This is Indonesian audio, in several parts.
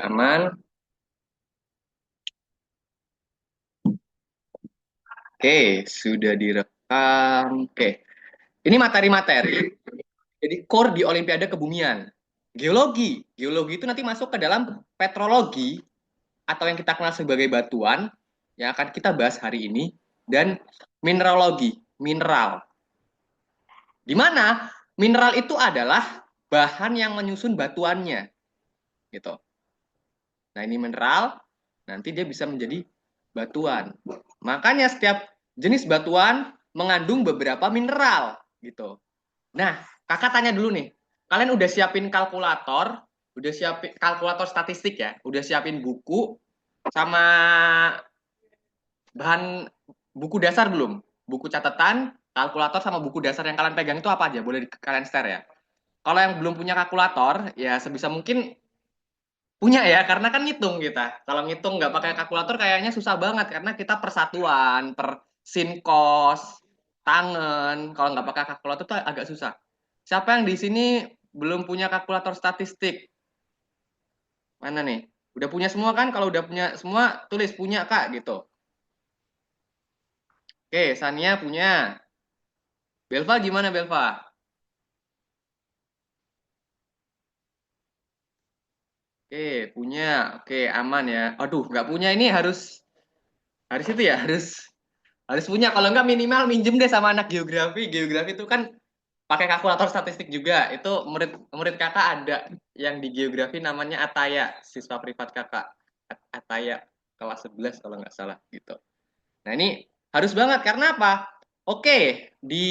Aman. Oke, sudah direkam. Oke, ini materi-materi. Jadi core di Olimpiade Kebumian. Geologi. Geologi itu nanti masuk ke dalam petrologi atau yang kita kenal sebagai batuan yang akan kita bahas hari ini dan mineralogi, mineral. Di mana mineral itu adalah bahan yang menyusun batuannya, gitu. Nah, ini mineral, nanti dia bisa menjadi batuan. Makanya setiap jenis batuan mengandung beberapa mineral, gitu. Nah, kakak tanya dulu nih, kalian udah siapin kalkulator, udah siapin kalkulator statistik ya, udah siapin buku sama bahan buku dasar belum? Buku catatan, kalkulator sama buku dasar yang kalian pegang itu apa aja? Boleh kalian share ya. Kalau yang belum punya kalkulator, ya sebisa mungkin punya ya, karena kan ngitung kita. Kalau ngitung nggak pakai kalkulator kayaknya susah banget karena kita persatuan, per sin kos, tangen. Kalau nggak pakai kalkulator tuh agak susah. Siapa yang di sini belum punya kalkulator statistik? Mana nih? Udah punya semua kan? Kalau udah punya semua, tulis punya Kak gitu. Oke, Sania punya. Belva gimana Belva? Oke, punya. Oke, aman ya. Aduh, nggak punya ini harus harus itu ya, harus punya. Kalau nggak minimal minjem deh sama anak geografi. Geografi itu kan pakai kalkulator statistik juga. Itu murid murid kakak ada yang di geografi namanya Ataya, siswa privat kakak. Ataya kelas 11 kalau nggak salah gitu. Nah, ini harus banget karena apa? Oke, di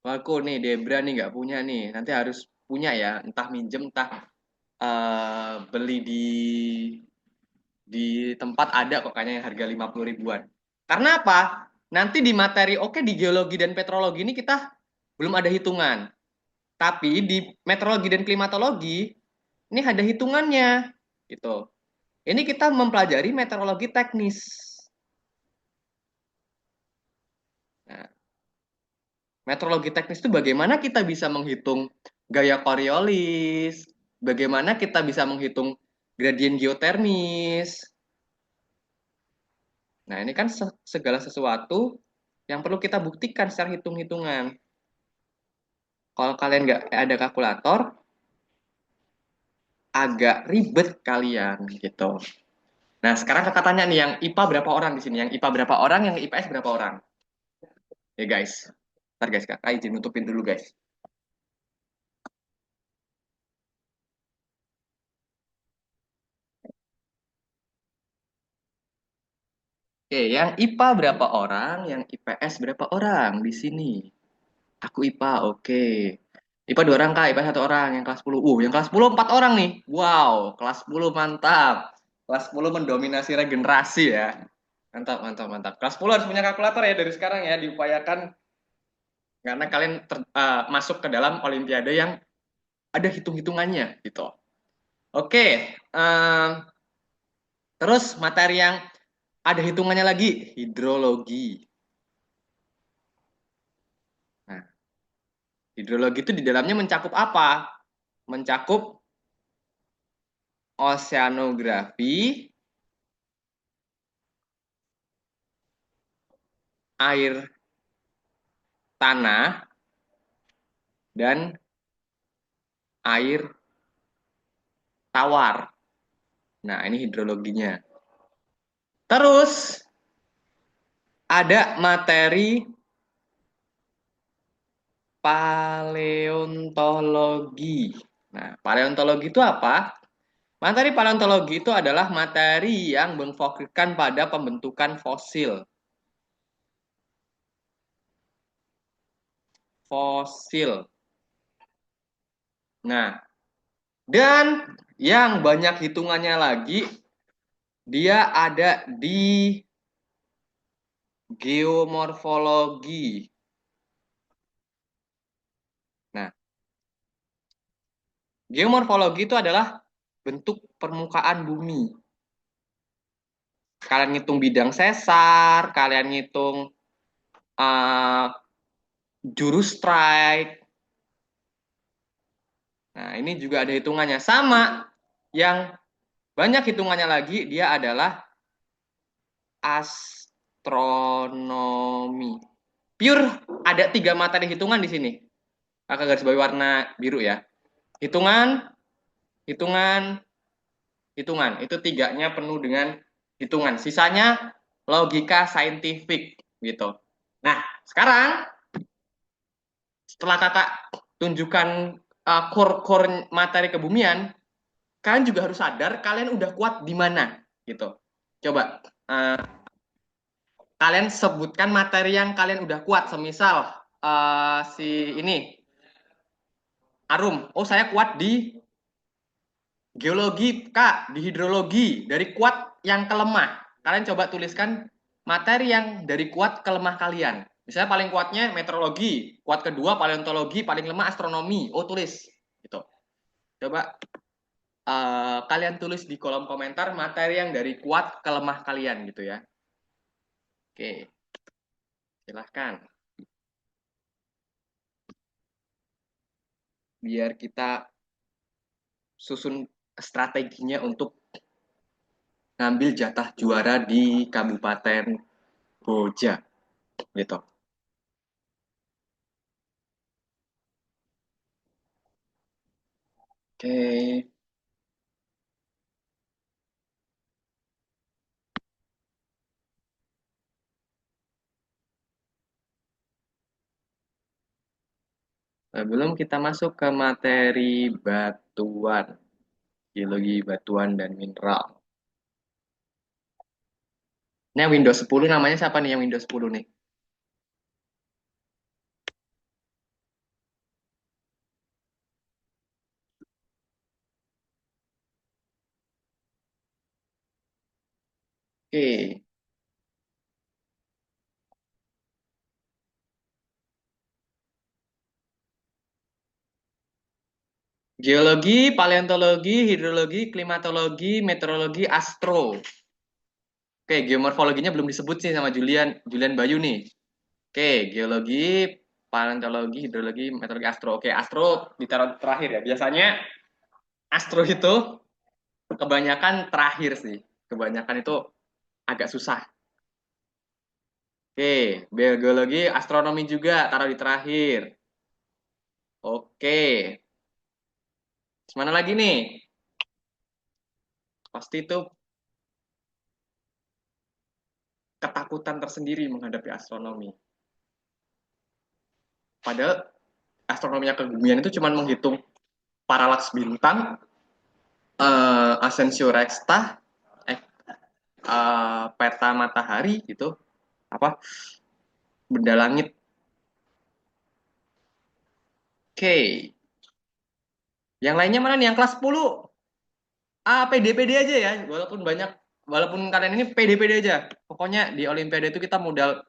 aku nih Debra nih nggak punya nih. Nanti harus punya ya, entah minjem entah beli di tempat ada kok kayaknya yang harga 50 ribuan. Karena apa? Nanti di materi oke di geologi dan petrologi ini kita belum ada hitungan. Tapi di meteorologi dan klimatologi ini ada hitungannya gitu. Ini kita mempelajari meteorologi teknis. Nah, meteorologi teknis itu bagaimana kita bisa menghitung gaya Coriolis, bagaimana kita bisa menghitung gradien geotermis. Nah, ini kan segala sesuatu yang perlu kita buktikan secara hitung-hitungan. Kalau kalian nggak ada kalkulator, agak ribet kalian gitu. Nah, sekarang kakak tanya nih, yang IPA berapa orang di sini? Yang IPA berapa orang? Yang IPS berapa orang? Ya guys, ntar guys, kakak izin nutupin dulu guys. Oke, yang IPA berapa orang? Yang IPS berapa orang di sini? Aku IPA, oke. IPA 2 orang kak, IPS 1 orang. Yang kelas 10, yang kelas 10 4 orang nih. Wow, kelas 10 mantap. Kelas 10 mendominasi regenerasi ya. Mantap, mantap, mantap. Kelas 10 harus punya kalkulator ya dari sekarang ya, diupayakan karena kalian masuk ke dalam olimpiade yang ada hitung-hitungannya gitu. Oke, terus materi yang ada hitungannya lagi, hidrologi. Nah, hidrologi itu di dalamnya mencakup apa? Mencakup oceanografi, air tanah, dan air tawar. Nah, ini hidrologinya. Terus ada materi paleontologi. Nah, paleontologi itu apa? Materi paleontologi itu adalah materi yang memfokuskan pada pembentukan fosil. Fosil. Nah, dan yang banyak hitungannya lagi, dia ada di geomorfologi. Nah, geomorfologi itu adalah bentuk permukaan bumi. Kalian ngitung bidang sesar, kalian ngitung uh, jurus strike. Nah, ini juga ada hitungannya. Sama, yang banyak hitungannya lagi, dia adalah astronomi. Pure ada 3 materi hitungan di sini. Pakai garis bawahi warna biru ya. Hitungan, hitungan, hitungan. Itu 3-nya penuh dengan hitungan. Sisanya logika saintifik gitu. Nah, sekarang setelah kakak tunjukkan core materi kebumian, kalian juga harus sadar kalian udah kuat di mana gitu. Coba kalian sebutkan materi yang kalian udah kuat. Semisal si ini Arum, oh saya kuat di geologi, Kak, di hidrologi, dari kuat yang ke lemah. Kalian coba tuliskan materi yang dari kuat ke lemah kalian. Misalnya paling kuatnya meteorologi, kuat kedua paleontologi, paling lemah astronomi. Oh, tulis. Gitu. Coba kalian tulis di kolom komentar materi yang dari kuat ke lemah kalian gitu ya. Oke, silahkan. Biar kita susun strateginya untuk ngambil jatah juara di Kabupaten Boja gitu. Oke, sebelum kita masuk ke materi batuan, geologi batuan dan mineral. Ini yang Windows 10 namanya siapa nih yang Windows 10 nih? Oke, geologi, paleontologi, hidrologi, klimatologi, meteorologi, astro. Oke, geomorfologinya belum disebut sih sama Julian Julian Bayu nih. Oke, geologi, paleontologi, hidrologi, meteorologi, astro. Oke, astro ditaruh terakhir ya. Biasanya astro itu kebanyakan terakhir sih. Kebanyakan itu agak susah. Oke, biologi, astronomi juga taruh di terakhir. Oke, mana lagi nih? Pasti itu ketakutan tersendiri menghadapi astronomi. Padahal astronominya kebumian itu cuma menghitung paralaks bintang, asensio reksta, peta matahari gitu, apa benda langit. Oke, yang lainnya mana nih? Yang kelas 10 PD-PD aja ya, walaupun banyak, walaupun kalian ini PD-PD aja. Pokoknya di Olimpiade itu kita modal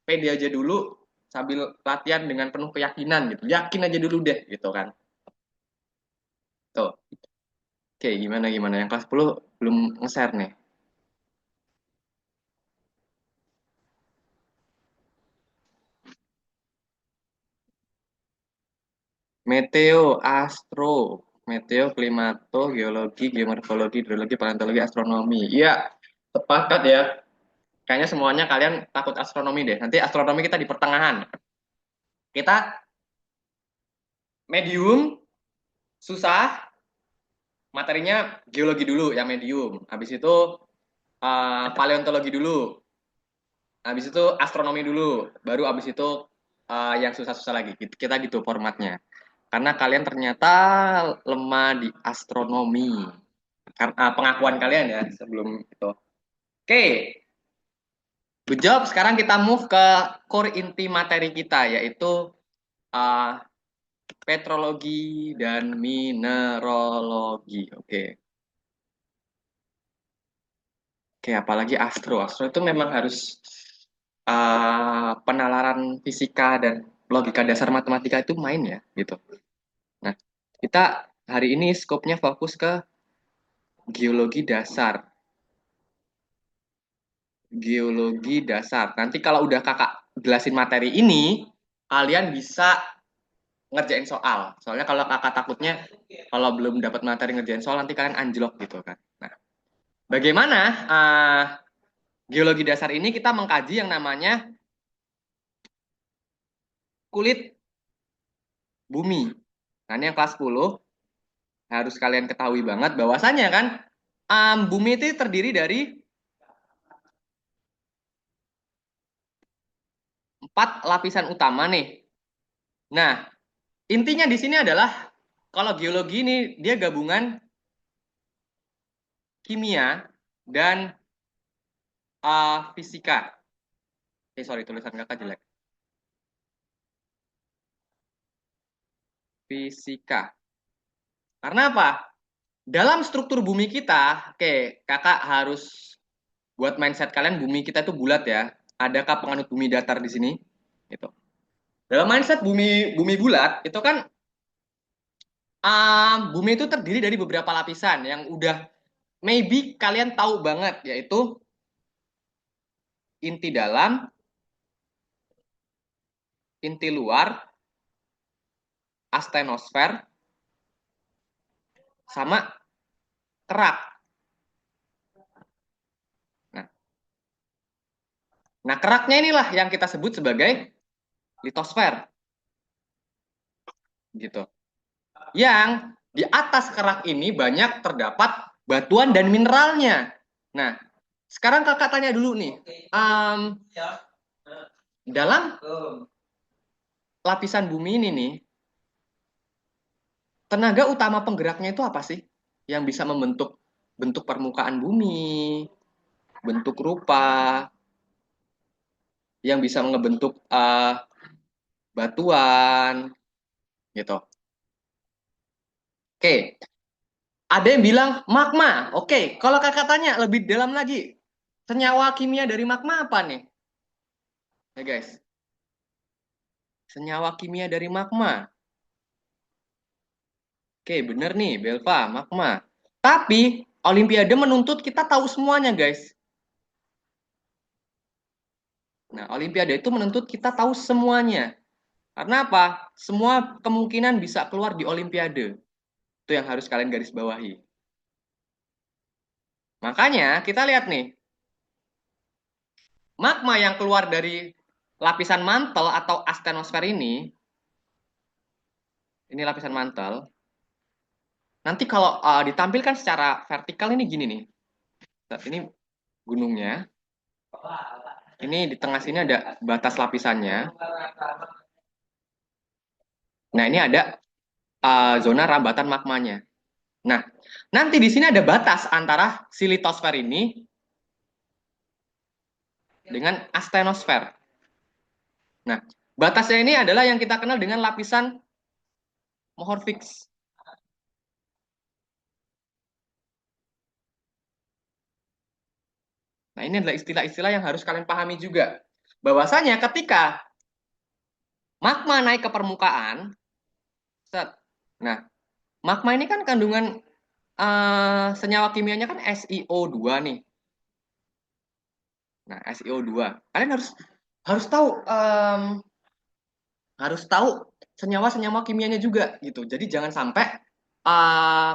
PD aja dulu sambil latihan dengan penuh keyakinan gitu. Yakin aja dulu deh gitu kan. Tuh. Oke, gimana gimana? Yang kelas 10 belum nge-share nih. Meteo, astro, meteo, klimato, geologi, geomorfologi, hidrologi, paleontologi, astronomi. Iya, sepakat ya. Kayaknya semuanya kalian takut astronomi deh. Nanti astronomi kita di pertengahan. Kita medium, susah, materinya geologi dulu yang medium. Habis itu paleontologi dulu. Habis itu astronomi dulu. Baru habis itu yang susah-susah lagi. Kita gitu formatnya. Karena kalian ternyata lemah di astronomi. Karena pengakuan kalian ya sebelum itu. Oke, good job. Sekarang kita move ke core inti materi kita yaitu uh, petrologi dan mineralogi. Oke. Oke, apalagi astro. Astro itu memang harus penalaran fisika dan logika dasar matematika itu main ya, gitu. Nah, kita hari ini skopnya fokus ke geologi dasar. Geologi dasar. Nanti kalau udah kakak jelasin materi ini, kalian bisa ngerjain soal. Soalnya kalau kakak takutnya kalau belum dapat materi ngerjain soal nanti kalian anjlok gitu kan. Nah, bagaimana geologi dasar ini kita mengkaji yang namanya kulit bumi. Nah, ini yang kelas 10 harus kalian ketahui banget bahwasanya kan bumi itu terdiri dari 4 lapisan utama nih. Nah, intinya di sini adalah kalau geologi ini dia gabungan kimia dan fisika. Sorry, tulisan kakak jelek. Fisika. Karena apa? Dalam struktur bumi kita, oke, kakak harus buat mindset kalian bumi kita itu bulat ya. Adakah penganut bumi datar di sini? Gitu. Dalam mindset bumi bumi bulat itu kan bumi itu terdiri dari beberapa lapisan yang udah maybe kalian tahu banget yaitu inti dalam, inti luar, astenosfer, sama kerak. Nah, nah keraknya inilah yang kita sebut sebagai litosfer, gitu. Yang di atas kerak ini banyak terdapat batuan dan mineralnya. Nah, sekarang kakak tanya dulu nih, dalam lapisan bumi ini nih, tenaga utama penggeraknya itu apa sih? Yang bisa membentuk bentuk permukaan bumi, bentuk rupa, yang bisa ngebentuk batuan, gitu. Oke, ada yang bilang magma. Oke, kalau kakak tanya lebih dalam lagi, senyawa kimia dari magma apa nih? Ya guys, senyawa kimia dari magma. Oke, bener nih, Belva, magma. Tapi Olimpiade menuntut kita tahu semuanya, guys. Nah, Olimpiade itu menuntut kita tahu semuanya. Karena apa? Semua kemungkinan bisa keluar di Olimpiade. Itu yang harus kalian garis bawahi. Makanya kita lihat nih, magma yang keluar dari lapisan mantel atau astenosfer ini lapisan mantel. Nanti kalau ditampilkan secara vertikal ini gini nih. Ini gunungnya. Ini di tengah sini ada batas lapisannya. Nah, ini ada zona rambatan magmanya. Nah, nanti di sini ada batas antara si litosfer ini dengan astenosfer. Nah, batasnya ini adalah yang kita kenal dengan lapisan Mohorvix. Nah, ini adalah istilah-istilah yang harus kalian pahami juga. Bahwasanya ketika magma naik ke permukaan, set. Nah, magma ini kan kandungan senyawa kimianya kan SiO2 nih. Nah, SiO2. Kalian harus tahu senyawa-senyawa kimianya juga gitu. Jadi jangan sampai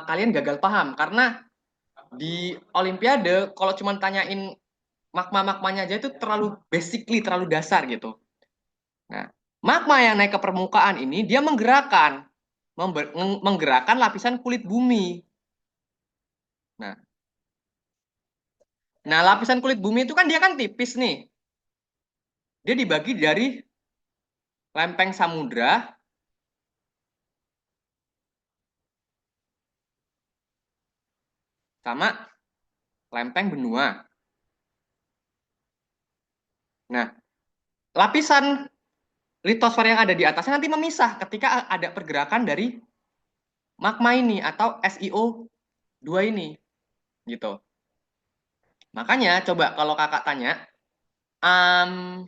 kalian gagal paham karena di Olimpiade kalau cuma tanyain magma-magmanya aja itu terlalu basically terlalu dasar gitu. Nah, magma yang naik ke permukaan ini dia menggerakkan lapisan kulit bumi. Nah, nah lapisan kulit bumi itu kan dia kan tipis nih. Dia dibagi dari lempeng samudra sama lempeng benua. Nah, lapisan litosfer yang ada di atasnya nanti memisah ketika ada pergerakan dari magma ini atau SiO2 ini gitu. Makanya coba kalau kakak tanya, um,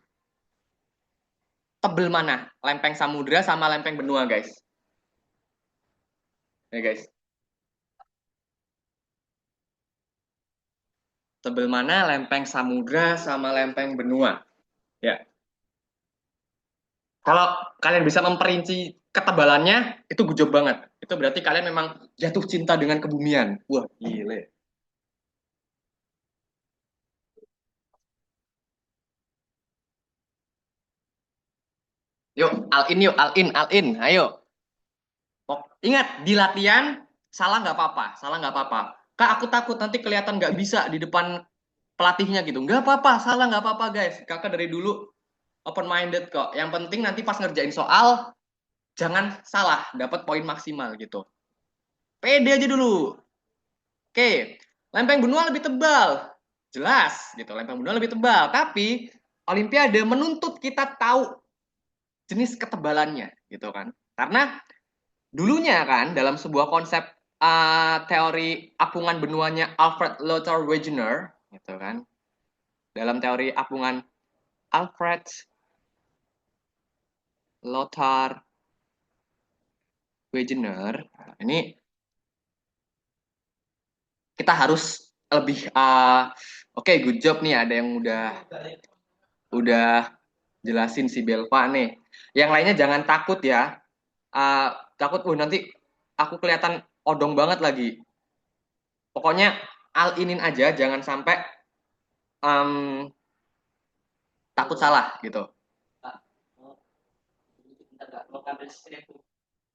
tebel mana lempeng samudra sama lempeng benua, guys? Ya, guys. Tebel mana lempeng samudra sama lempeng benua? Ya. Kalau kalian bisa memperinci ketebalannya itu gujub banget. Itu berarti kalian memang jatuh cinta dengan kebumian. Wah, gile. Yuk, all in, all in. Ayo. Ingat, di latihan salah nggak apa-apa, salah nggak apa-apa. Kak, aku takut nanti kelihatan nggak bisa di depan pelatihnya gitu. Nggak apa-apa, salah nggak apa-apa guys. Kakak dari dulu open minded kok. Yang penting nanti pas ngerjain soal jangan salah, dapat poin maksimal gitu. Pede aja dulu. Oke, lempeng benua lebih tebal. Jelas gitu, lempeng benua lebih tebal. Tapi Olimpiade menuntut kita tahu jenis ketebalannya gitu kan. Karena dulunya kan dalam sebuah konsep teori apungan benuanya Alfred Lothar Wegener gitu kan. Dalam teori apungan Alfred Lothar Wegener ini kita harus lebih oke, good job nih, ada yang udah jelasin si Belva nih. Yang lainnya jangan takut ya. Takut nanti aku kelihatan odong banget lagi. Pokoknya all inin aja, jangan sampai um, takut salah gitu.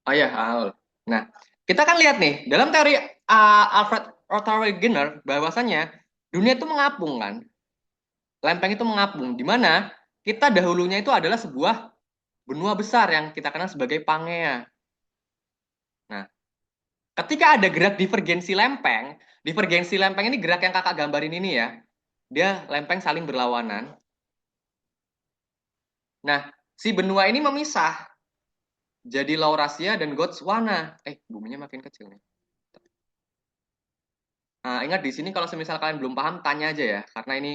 Oh ya, Aul. Nah, kita kan lihat nih dalam teori Alfred Ottaway Wegener bahwasannya dunia itu mengapung kan, lempeng itu mengapung, di mana kita dahulunya itu adalah sebuah benua besar yang kita kenal sebagai Pangea. Nah, ketika ada gerak divergensi lempeng ini gerak yang kakak gambarin ini ya, dia lempeng saling berlawanan. Nah, si benua ini memisah jadi Laurasia dan Gondwana. Buminya makin kecil nih. Nah, ingat di sini kalau semisal kalian belum paham, tanya aja ya, karena ini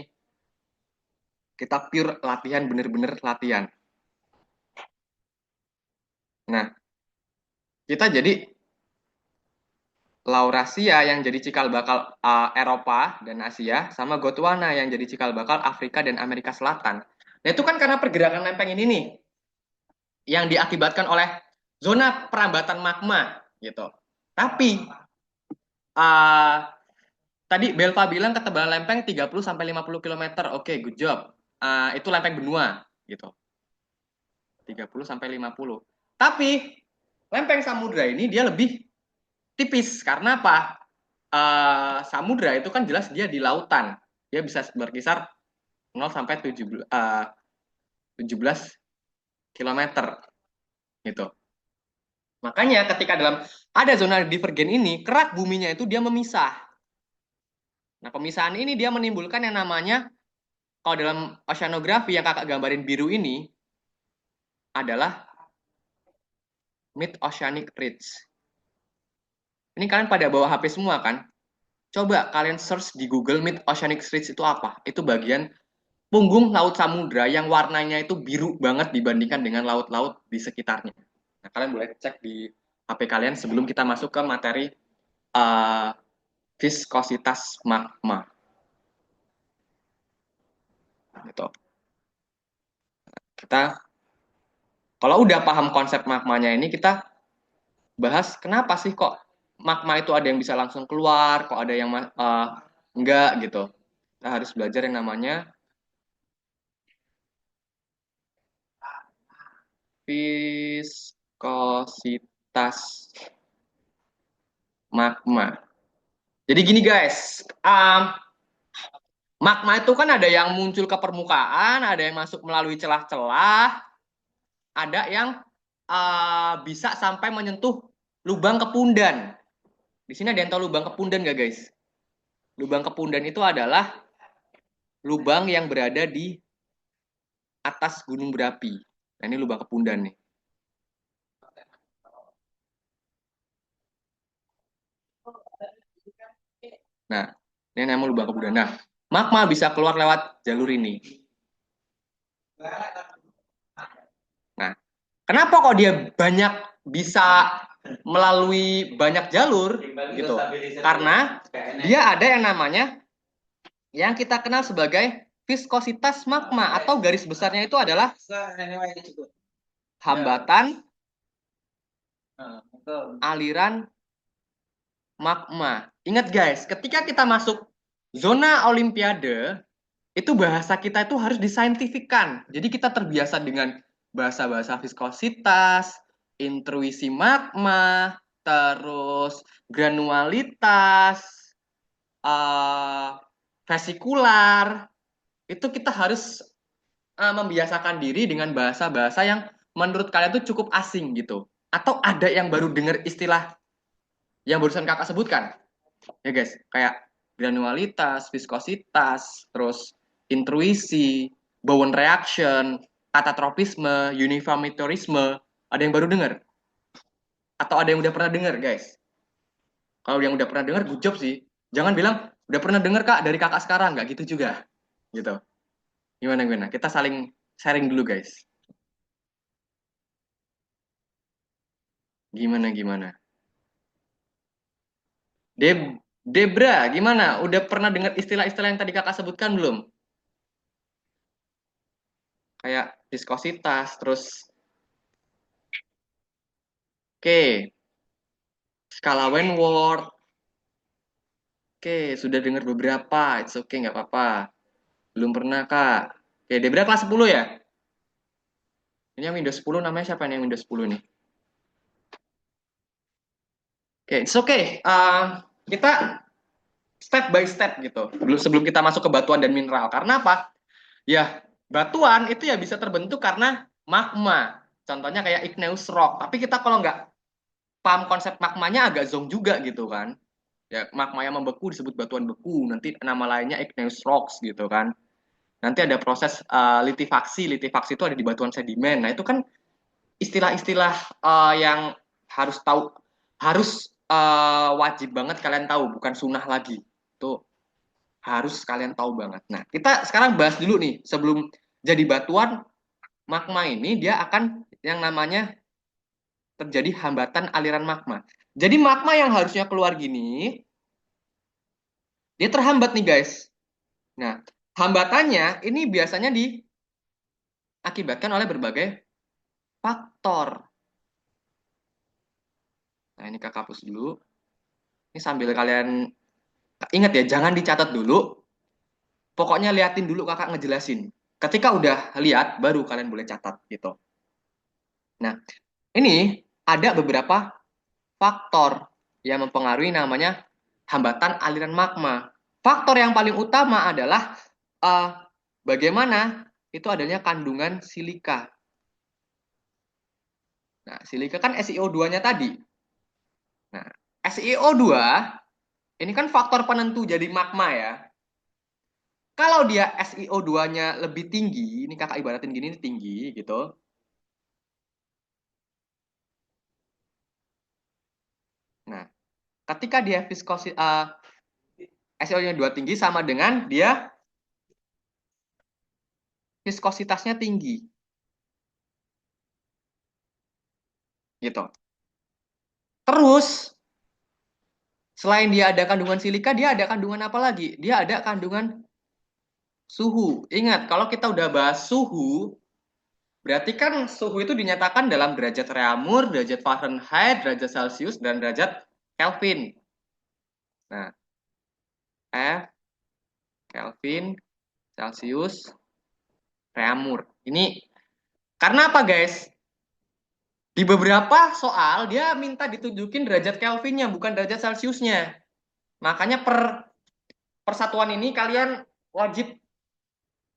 kita pure latihan, bener-bener latihan. Nah, kita jadi Laurasia yang jadi cikal bakal Eropa dan Asia, sama Gondwana yang jadi cikal bakal Afrika dan Amerika Selatan. Nah, itu kan karena pergerakan lempeng ini nih, yang diakibatkan oleh zona perambatan magma, gitu. Tapi, uh, tadi Belva bilang ketebalan lempeng 30 sampai 50 km. Oke, good job. Itu lempeng benua gitu. 30 sampai 50. Tapi lempeng samudra ini dia lebih tipis karena apa? Samudra itu kan jelas dia di lautan. Dia bisa berkisar 0 sampai 17 km gitu. Makanya ketika dalam ada zona divergen ini, kerak buminya itu dia memisah. Nah, pemisahan ini dia menimbulkan yang namanya, kalau dalam oceanografi yang kakak gambarin biru ini adalah mid-oceanic ridge. Ini kalian pada bawa HP semua kan? Coba kalian search di Google mid-oceanic ridge itu apa? Itu bagian punggung laut samudra yang warnanya itu biru banget dibandingkan dengan laut-laut di sekitarnya. Nah, kalian boleh cek di HP kalian sebelum kita masuk ke materi uh, viskositas magma. Gitu. Kita kalau udah paham konsep magmanya ini, kita bahas kenapa sih kok magma itu ada yang bisa langsung keluar, kok ada yang enggak gitu. Kita harus belajar yang namanya viskositas magma. Jadi gini guys, magma itu kan ada yang muncul ke permukaan, ada yang masuk melalui celah-celah, ada yang bisa sampai menyentuh lubang kepundan. Di sini ada yang tahu lubang kepundan nggak guys? Lubang kepundan itu adalah lubang yang berada di atas gunung berapi. Nah, ini lubang kepundan nih. Nah, ini namanya lubang kepundan. Nah, magma bisa keluar lewat jalur ini. Nah, kenapa kok dia banyak bisa melalui banyak jalur gitu? Karena dia ada yang namanya yang kita kenal sebagai viskositas magma atau garis besarnya itu adalah hambatan aliran magma. Ingat guys, ketika kita masuk zona olimpiade, itu bahasa kita itu harus disaintifikkan. Jadi kita terbiasa dengan bahasa-bahasa viskositas, intruisi magma, terus granualitas, uh, vesikular. Itu kita harus membiasakan diri dengan bahasa-bahasa yang menurut kalian itu cukup asing gitu. Atau ada yang baru dengar istilah yang barusan kakak sebutkan? Ya guys, kayak granualitas, viskositas, terus intruisi, Bowen reaction, katatropisme, uniformitorisme. Ada yang baru dengar? Atau ada yang udah pernah dengar, guys? Kalau yang udah pernah dengar, good job sih. Jangan bilang, udah pernah dengar kak dari kakak sekarang. Nggak gitu juga. Gitu. Gimana? Kita saling sharing dulu, guys. Gimana? Debra, gimana? Udah pernah dengar istilah-istilah yang tadi kakak sebutkan belum? Kayak viskositas, terus oke, skala Wentworth. Oke, sudah dengar beberapa. It's okay, nggak apa-apa. Belum pernah, Kak. Oke, Debra kelas 10 ya? Ini yang Windows 10 namanya siapa nih yang Windows 10 nih? Oke, it's okay. Kita step by step gitu. Sebelum kita masuk ke batuan dan mineral. Karena apa? Ya, batuan itu ya bisa terbentuk karena magma. Contohnya kayak igneous rock. Tapi kita kalau nggak paham konsep magmanya agak zonk juga gitu kan. Ya, magma yang membeku disebut batuan beku. Nanti nama lainnya igneous rocks gitu kan. Nanti ada proses litifaksi. Litifaksi itu ada di batuan sedimen. Nah, itu kan istilah-istilah yang harus tahu, harus wajib banget kalian tahu, bukan sunnah lagi. Itu harus kalian tahu banget. Nah, kita sekarang bahas dulu nih, sebelum jadi batuan, magma ini dia akan yang namanya terjadi hambatan aliran magma. Jadi magma yang harusnya keluar gini, dia terhambat nih guys. Nah, hambatannya ini biasanya diakibatkan oleh berbagai faktor. Nah, ini kakak hapus dulu. Ini sambil kalian ingat ya, jangan dicatat dulu. Pokoknya liatin dulu kakak ngejelasin. Ketika udah lihat, baru kalian boleh catat gitu. Nah, ini ada beberapa faktor yang mempengaruhi namanya hambatan aliran magma. Faktor yang paling utama adalah bagaimana itu adanya kandungan silika. Nah, silika kan SiO2-nya tadi. Nah, SiO2 ini kan faktor penentu jadi magma ya. Kalau dia SiO2-nya lebih tinggi, ini kakak ibaratin gini ini tinggi gitu. Nah, ketika dia viskosi SiO2-nya 2 tinggi sama dengan dia viskositasnya tinggi. Gitu. Terus selain dia ada kandungan silika, dia ada kandungan apa lagi? Dia ada kandungan suhu. Ingat, kalau kita udah bahas suhu, berarti kan suhu itu dinyatakan dalam derajat Reaumur, derajat Fahrenheit, derajat Celcius, dan derajat Kelvin. Nah, F, Kelvin, Celcius, Reaumur. Ini karena apa guys? Di beberapa soal dia minta ditunjukin derajat Kelvinnya, bukan derajat Celciusnya. Makanya persatuan ini kalian wajib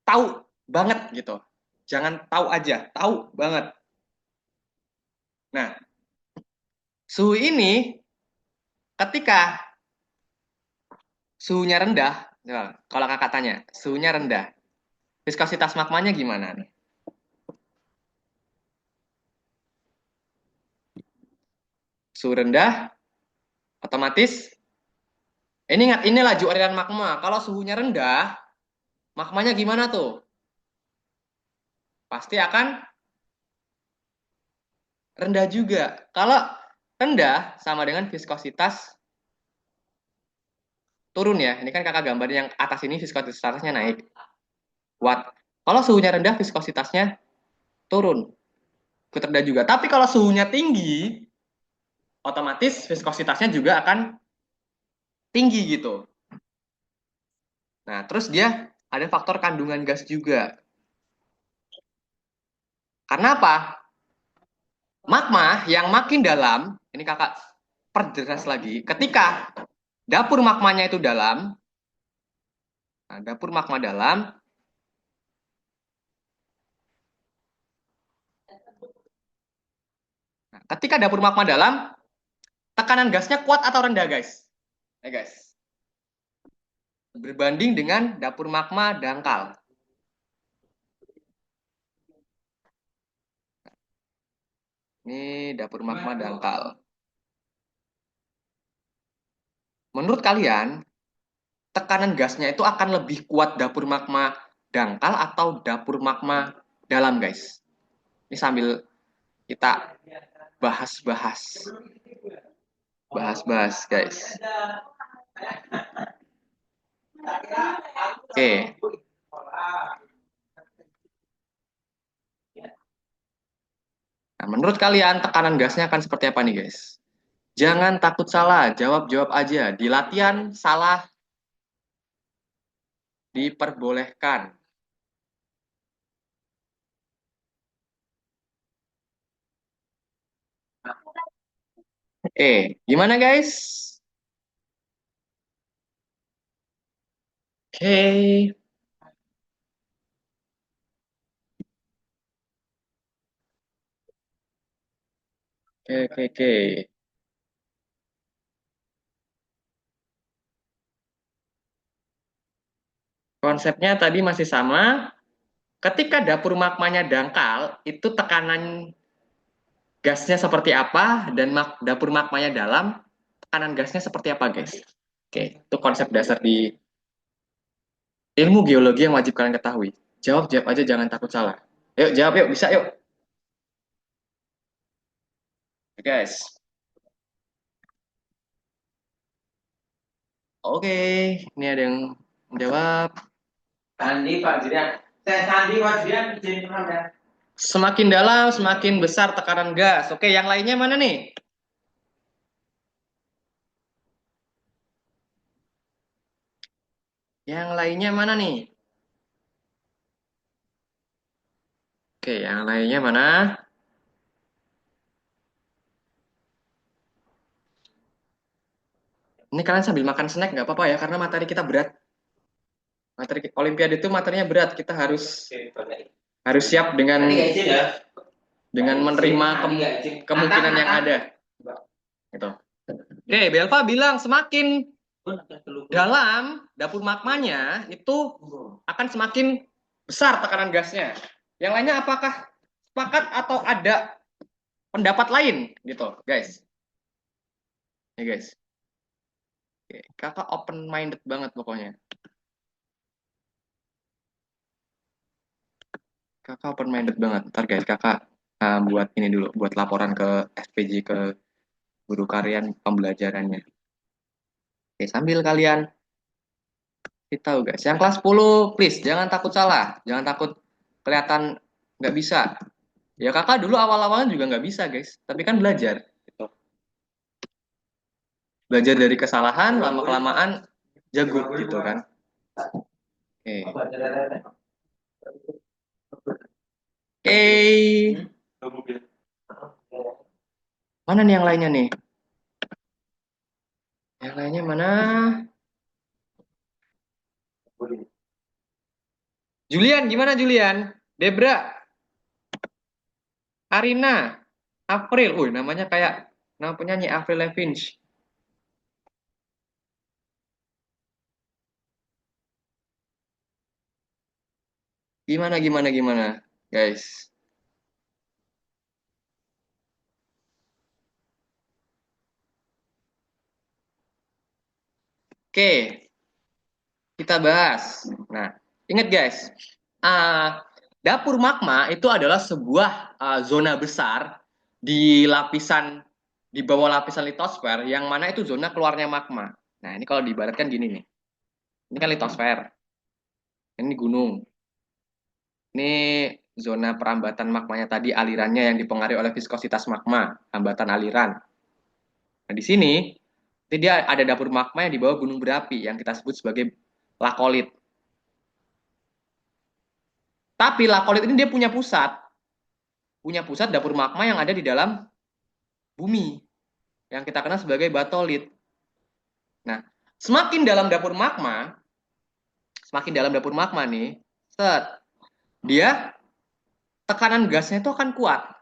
tahu banget gitu. Jangan tahu aja, tahu banget. Nah, suhu ini ketika suhunya rendah, kalau kakak tanya, suhunya rendah, viskositas magmanya gimana nih? Suhu rendah, otomatis, ini ingat, ini laju aliran magma. Kalau suhunya rendah, magmanya gimana tuh? Pasti akan rendah juga. Kalau rendah sama dengan viskositas turun ya. Ini kan kakak gambarnya yang atas ini viskositasnya naik. Watt. Kalau suhunya rendah, viskositasnya turun. Ikut rendah juga. Tapi kalau suhunya tinggi, otomatis viskositasnya juga akan tinggi gitu. Nah, terus dia ada faktor kandungan gas juga. Karena apa? Magma yang makin dalam, ini kakak perjelas lagi, ketika dapur magmanya itu dalam, nah, dapur magma dalam, nah, ketika dapur magma dalam, tekanan gasnya kuat atau rendah, guys? Guys, berbanding dengan dapur magma dangkal. Ini dapur magma dangkal. Menurut kalian, tekanan gasnya itu akan lebih kuat dapur magma dangkal atau dapur magma dalam, guys? Ini sambil kita bahas-bahas. Bahas-bahas, guys. Oke. Nah, menurut kalian tekanan gasnya akan seperti apa nih, guys? Jangan takut salah, jawab-jawab aja. Di latihan salah diperbolehkan. Gimana, guys? Oke. Oke. Konsepnya tadi masih sama. Ketika dapur magmanya dangkal, itu tekanan gasnya seperti apa dan dapur magmanya dalam, tekanan gasnya seperti apa, guys? Oke, itu konsep dasar di ilmu geologi yang wajib kalian ketahui. Jawab aja, jangan takut salah. Yuk, jawab yuk, bisa yuk. Oke, guys. Oke, ini ada yang menjawab. Sandi Pak Julian. Saya Sandi Pak Julian izin pernah ya. Semakin dalam, semakin besar tekanan gas. Oke, yang lainnya mana nih? Yang lainnya mana nih? Oke, yang lainnya mana? Ini kalian sambil makan snack nggak apa-apa ya, karena materi kita berat. Materi Olimpiade itu materinya berat. Kita harus siap dengan menerima kemungkinan yang ada. Gitu. Oke, Belva bilang semakin dalam dapur magmanya itu akan semakin besar tekanan gasnya. Yang lainnya apakah sepakat atau ada pendapat lain gitu, guys? Ya, guys. Oke, kakak open minded banget pokoknya. Kakak open minded banget. Ntar guys, kakak buat ini dulu, buat laporan ke SPJ ke guru kalian pembelajarannya. Oke, sambil kalian tahu guys. Yang kelas 10, please jangan takut salah, jangan takut kelihatan nggak bisa. Ya kakak dulu awal-awalnya juga nggak bisa guys, tapi kan belajar. Gitu. Belajar dari kesalahan, lama-kelamaan jago gitu kan. Oke. Oke. Mana nih yang lainnya nih? Yang lainnya mana? Julian, gimana Julian? Debra, Arina, April. Namanya kayak nama penyanyi Avril Lavigne. Gimana, guys? Oke, kita bahas. Nah, ingat guys, dapur magma itu adalah sebuah zona besar di lapisan di bawah lapisan litosfer yang mana itu zona keluarnya magma. Nah, ini kalau diibaratkan gini nih. Ini kan litosfer. Ini gunung. Ini zona perambatan magmanya tadi alirannya yang dipengaruhi oleh viskositas magma, hambatan aliran. Nah, di sini dia ada dapur magma yang di bawah gunung berapi yang kita sebut sebagai lakolit. Tapi lakolit ini dia punya pusat dapur magma yang ada di dalam bumi yang kita kenal sebagai batolit. Nah, semakin dalam dapur magma nih, dia tekanan gasnya itu akan kuat.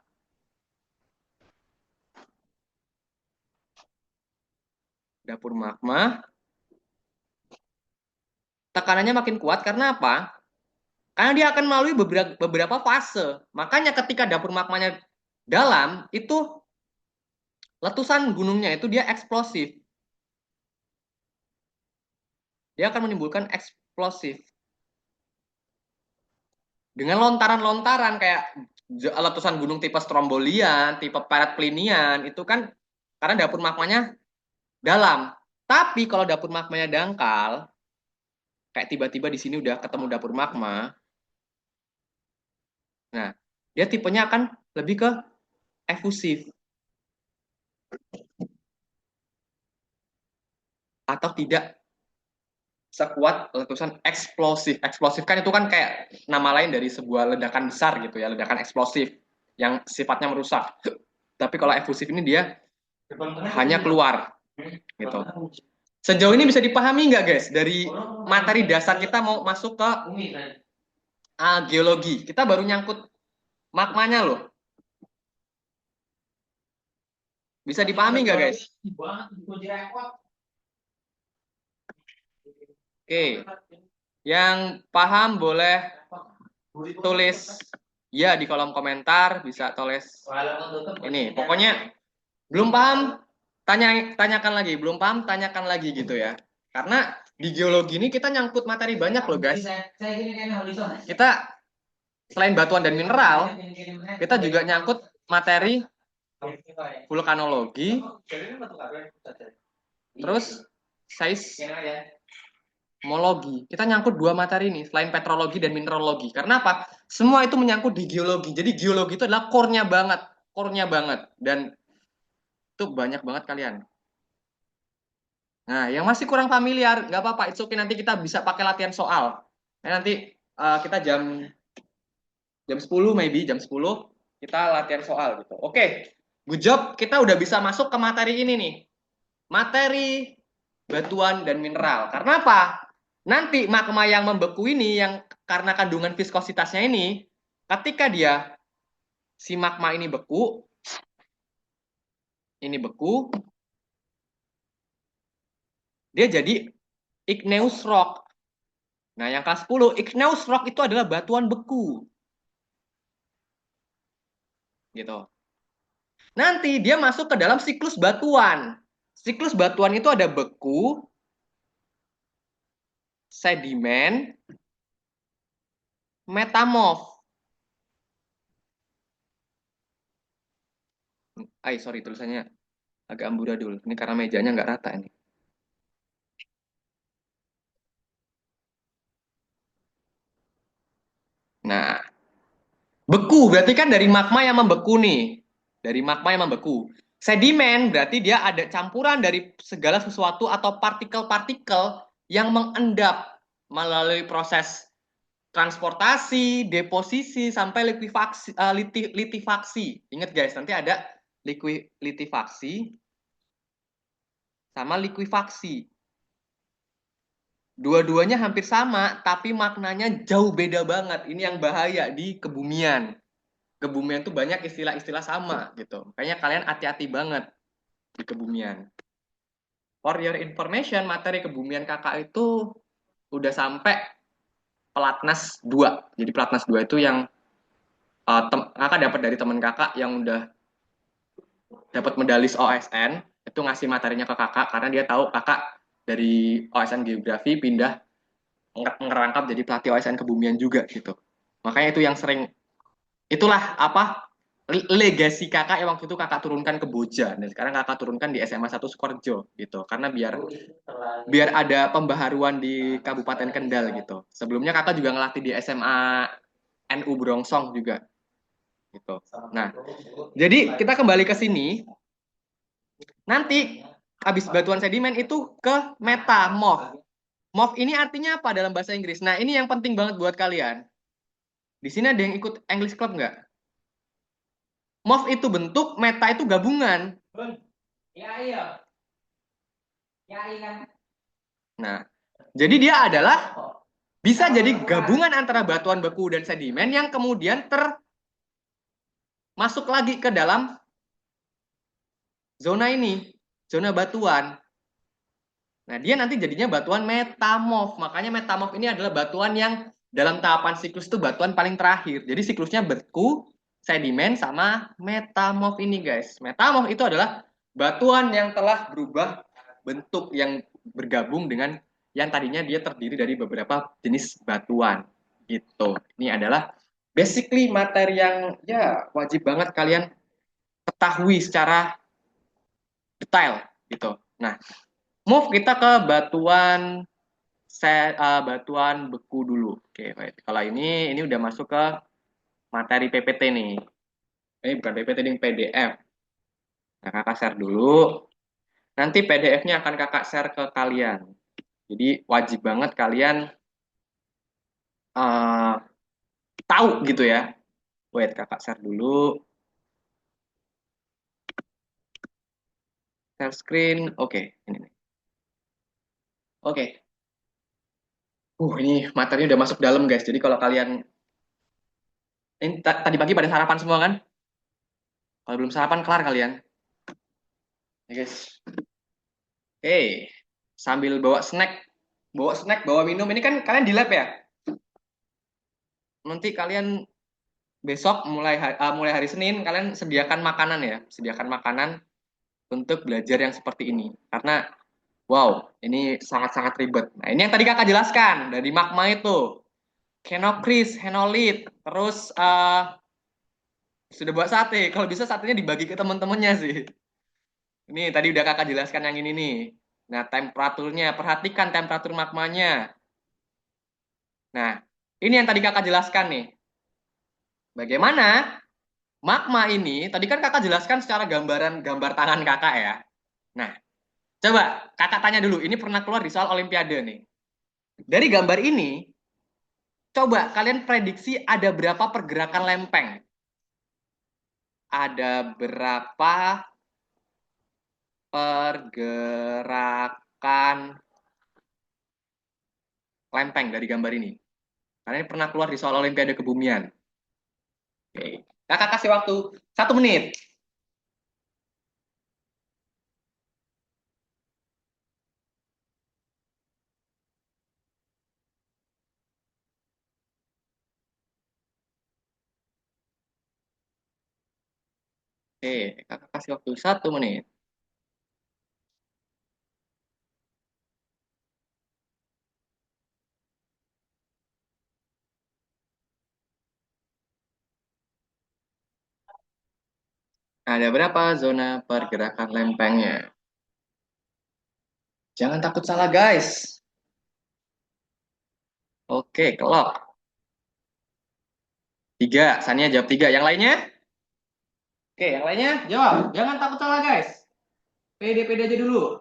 Dapur magma, tekanannya makin kuat karena apa? Karena dia akan melalui beberapa fase. Makanya ketika dapur magmanya dalam, itu letusan gunungnya itu dia eksplosif. Dia akan menimbulkan eksplosif. Dengan lontaran-lontaran kayak letusan gunung tipe Strombolian, tipe Perat Plinian, itu kan karena dapur magmanya dalam. Tapi kalau dapur magmanya dangkal, kayak tiba-tiba di sini udah ketemu dapur magma, nah dia tipenya akan lebih ke efusif atau tidak sekuat letusan eksplosif. Eksplosif kan itu kan kayak nama lain dari sebuah ledakan besar gitu ya, ledakan eksplosif yang sifatnya merusak. Tapi kalau efusif ini dia hanya keluar gitu. Sejauh ini bisa dipahami nggak guys dari materi dasar kita mau masuk ke geologi. Kita baru nyangkut magmanya loh. Bisa dipahami nggak guys? Oke, yang paham boleh tulis ya di kolom komentar, bisa tulis ini. Pokoknya belum paham, tanyakan lagi. Belum paham, tanyakan lagi gitu ya. Karena di geologi ini kita nyangkut materi banyak loh guys. Kita selain batuan dan mineral, kita juga nyangkut materi vulkanologi, terus seismologi. Kita nyangkut dua materi ini selain petrologi dan mineralogi. Karena apa? Semua itu menyangkut di geologi. Jadi geologi itu adalah core-nya banget, dan itu banyak banget kalian. Nah, yang masih kurang familiar, nggak apa-apa. It's okay, nanti kita bisa pakai latihan soal. Nanti kita jam 10 maybe, jam 10 kita latihan soal gitu. Oke, good job. Kita udah bisa masuk ke materi ini nih. Materi batuan dan mineral. Karena apa? Nanti magma yang membeku ini, yang karena kandungan viskositasnya ini, ketika si magma ini beku, dia jadi igneous rock. Nah, yang kelas 10, igneous rock itu adalah batuan beku. Gitu. Nanti dia masuk ke dalam siklus batuan. Siklus batuan itu ada beku, sedimen, metamorf. Sorry, tulisannya agak amburadul. Ini karena mejanya nggak rata ini. Nah, beku berarti kan dari magma yang membeku nih. Dari magma yang membeku. Sedimen berarti dia ada campuran dari segala sesuatu atau partikel-partikel yang mengendap melalui proses transportasi, deposisi, sampai litifaksi. Ingat guys, nanti ada litifaksi sama likuifaksi. Dua-duanya hampir sama, tapi maknanya jauh beda banget. Ini yang bahaya di kebumian. Kebumian tuh banyak istilah-istilah sama gitu. Makanya kalian hati-hati banget di kebumian. For your information, materi kebumian kakak itu udah sampai pelatnas 2. Jadi pelatnas 2 itu yang kakak dapat dari teman kakak yang udah dapat medalis OSN, itu ngasih materinya ke kakak karena dia tahu kakak dari OSN Geografi pindah ngerangkap jadi pelatih OSN Kebumian juga gitu. Makanya itu yang sering, itulah apa legasi kakak yang waktu itu kakak turunkan ke Boja dan sekarang kakak turunkan di SMA 1 Sukorejo gitu. Karena biar ada pembaharuan di Kabupaten Kendal gitu. Sebelumnya kakak juga ngelatih di SMA NU Brongsong juga gitu. Nah, jadi kita kembali ke sini. Nanti habis batuan sedimen itu ke metamorf. Morph ini artinya apa dalam bahasa Inggris? Nah, ini yang penting banget buat kalian. Di sini ada yang ikut English Club nggak? Morph itu bentuk, meta itu gabungan. Iya, iya. Ya, iya. Nah, jadi dia adalah bisa jadi gabungan antara batuan beku dan sedimen yang kemudian termasuk lagi ke dalam zona ini, zona batuan. Nah, dia nanti jadinya batuan metamorf. Makanya metamorf ini adalah batuan yang dalam tahapan siklus itu batuan paling terakhir. Jadi siklusnya beku, sedimen, sama metamorf ini, guys. Metamorf itu adalah batuan yang telah berubah bentuk yang bergabung dengan yang tadinya dia terdiri dari beberapa jenis batuan. Gitu. Ini adalah basically materi yang ya wajib banget kalian ketahui secara detail gitu. Nah, move kita ke batuan batuan beku dulu. Oke, baik. Kalau ini udah masuk ke materi PPT nih. Ini bukan PPT, ini PDF. Nah, kakak share dulu. Nanti PDF-nya akan kakak share ke kalian. Jadi wajib banget kalian uh, tahu gitu ya. Wait, kakak share dulu. Share screen. Oke, ini nih. Oke. Ini materinya udah masuk dalam, guys. Jadi kalau kalian ini tadi pagi pada sarapan semua kan? Kalau belum sarapan kelar kalian. Ya, guys. Oke, sambil bawa snack, bawa minum. Ini kan kalian di lab ya. Nanti kalian besok mulai hari Senin kalian sediakan makanan ya, sediakan makanan untuk belajar yang seperti ini. Karena wow, ini sangat-sangat ribet. Nah, ini yang tadi kakak jelaskan dari magma itu, kenokris, henolit, terus sudah buat sate. Kalau bisa satenya dibagi ke teman-temannya sih. Ini tadi udah kakak jelaskan yang ini nih. Nah, temperaturnya, perhatikan temperatur magmanya. Nah, ini yang tadi kakak jelaskan nih. Bagaimana magma ini, tadi kan kakak jelaskan secara gambar tangan kakak ya. Nah, coba kakak tanya dulu, ini pernah keluar di soal Olimpiade nih. Dari gambar ini, coba kalian prediksi ada berapa pergerakan lempeng? Ada berapa pergerakan lempeng dari gambar ini? Karena ini pernah keluar di soal Olimpiade kebumian. Oke. Kakak kasih waktu 1 menit. Oke, kakak kasih waktu 1 menit. Ada berapa zona pergerakan lempengnya? Jangan takut salah, guys. Oke, kelok. 3, Sania jawab 3. Yang lainnya? Oke, yang lainnya jawab. Jangan takut salah, guys. Pede-pede aja dulu.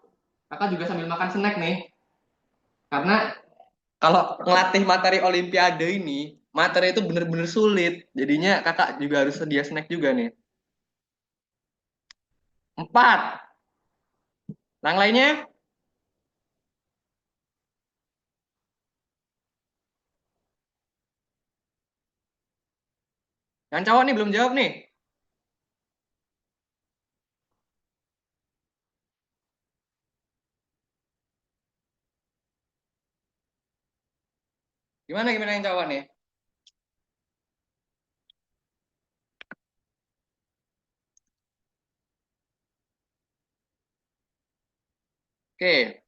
Kakak juga sambil makan snack nih. Karena kalau ngelatih materi Olimpiade ini, materi itu bener-bener sulit. Jadinya kakak juga harus sedia snack juga nih. 4. Yang lainnya? Yang cowok nih belum jawab nih. Gimana yang cowok nih? Oke,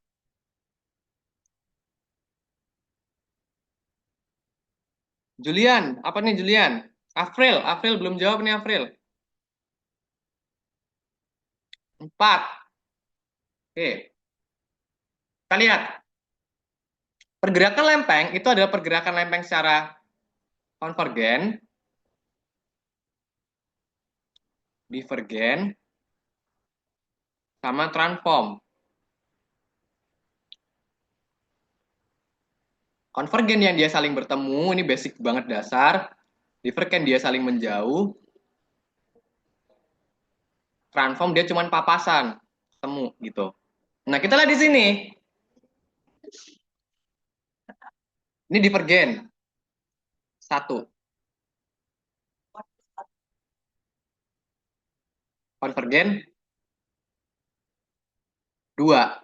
Julian. Apa nih Julian? April belum jawab nih April. 4. Oke, kita lihat. Pergerakan lempeng itu adalah pergerakan lempeng secara konvergen, divergen, sama transform. Konvergen yang dia saling bertemu, ini basic banget dasar. Divergen dia saling menjauh. Transform dia cuma papasan, temu gitu. Nah, kita lihat di sini. Ini divergen. Satu. Konvergen. Dua.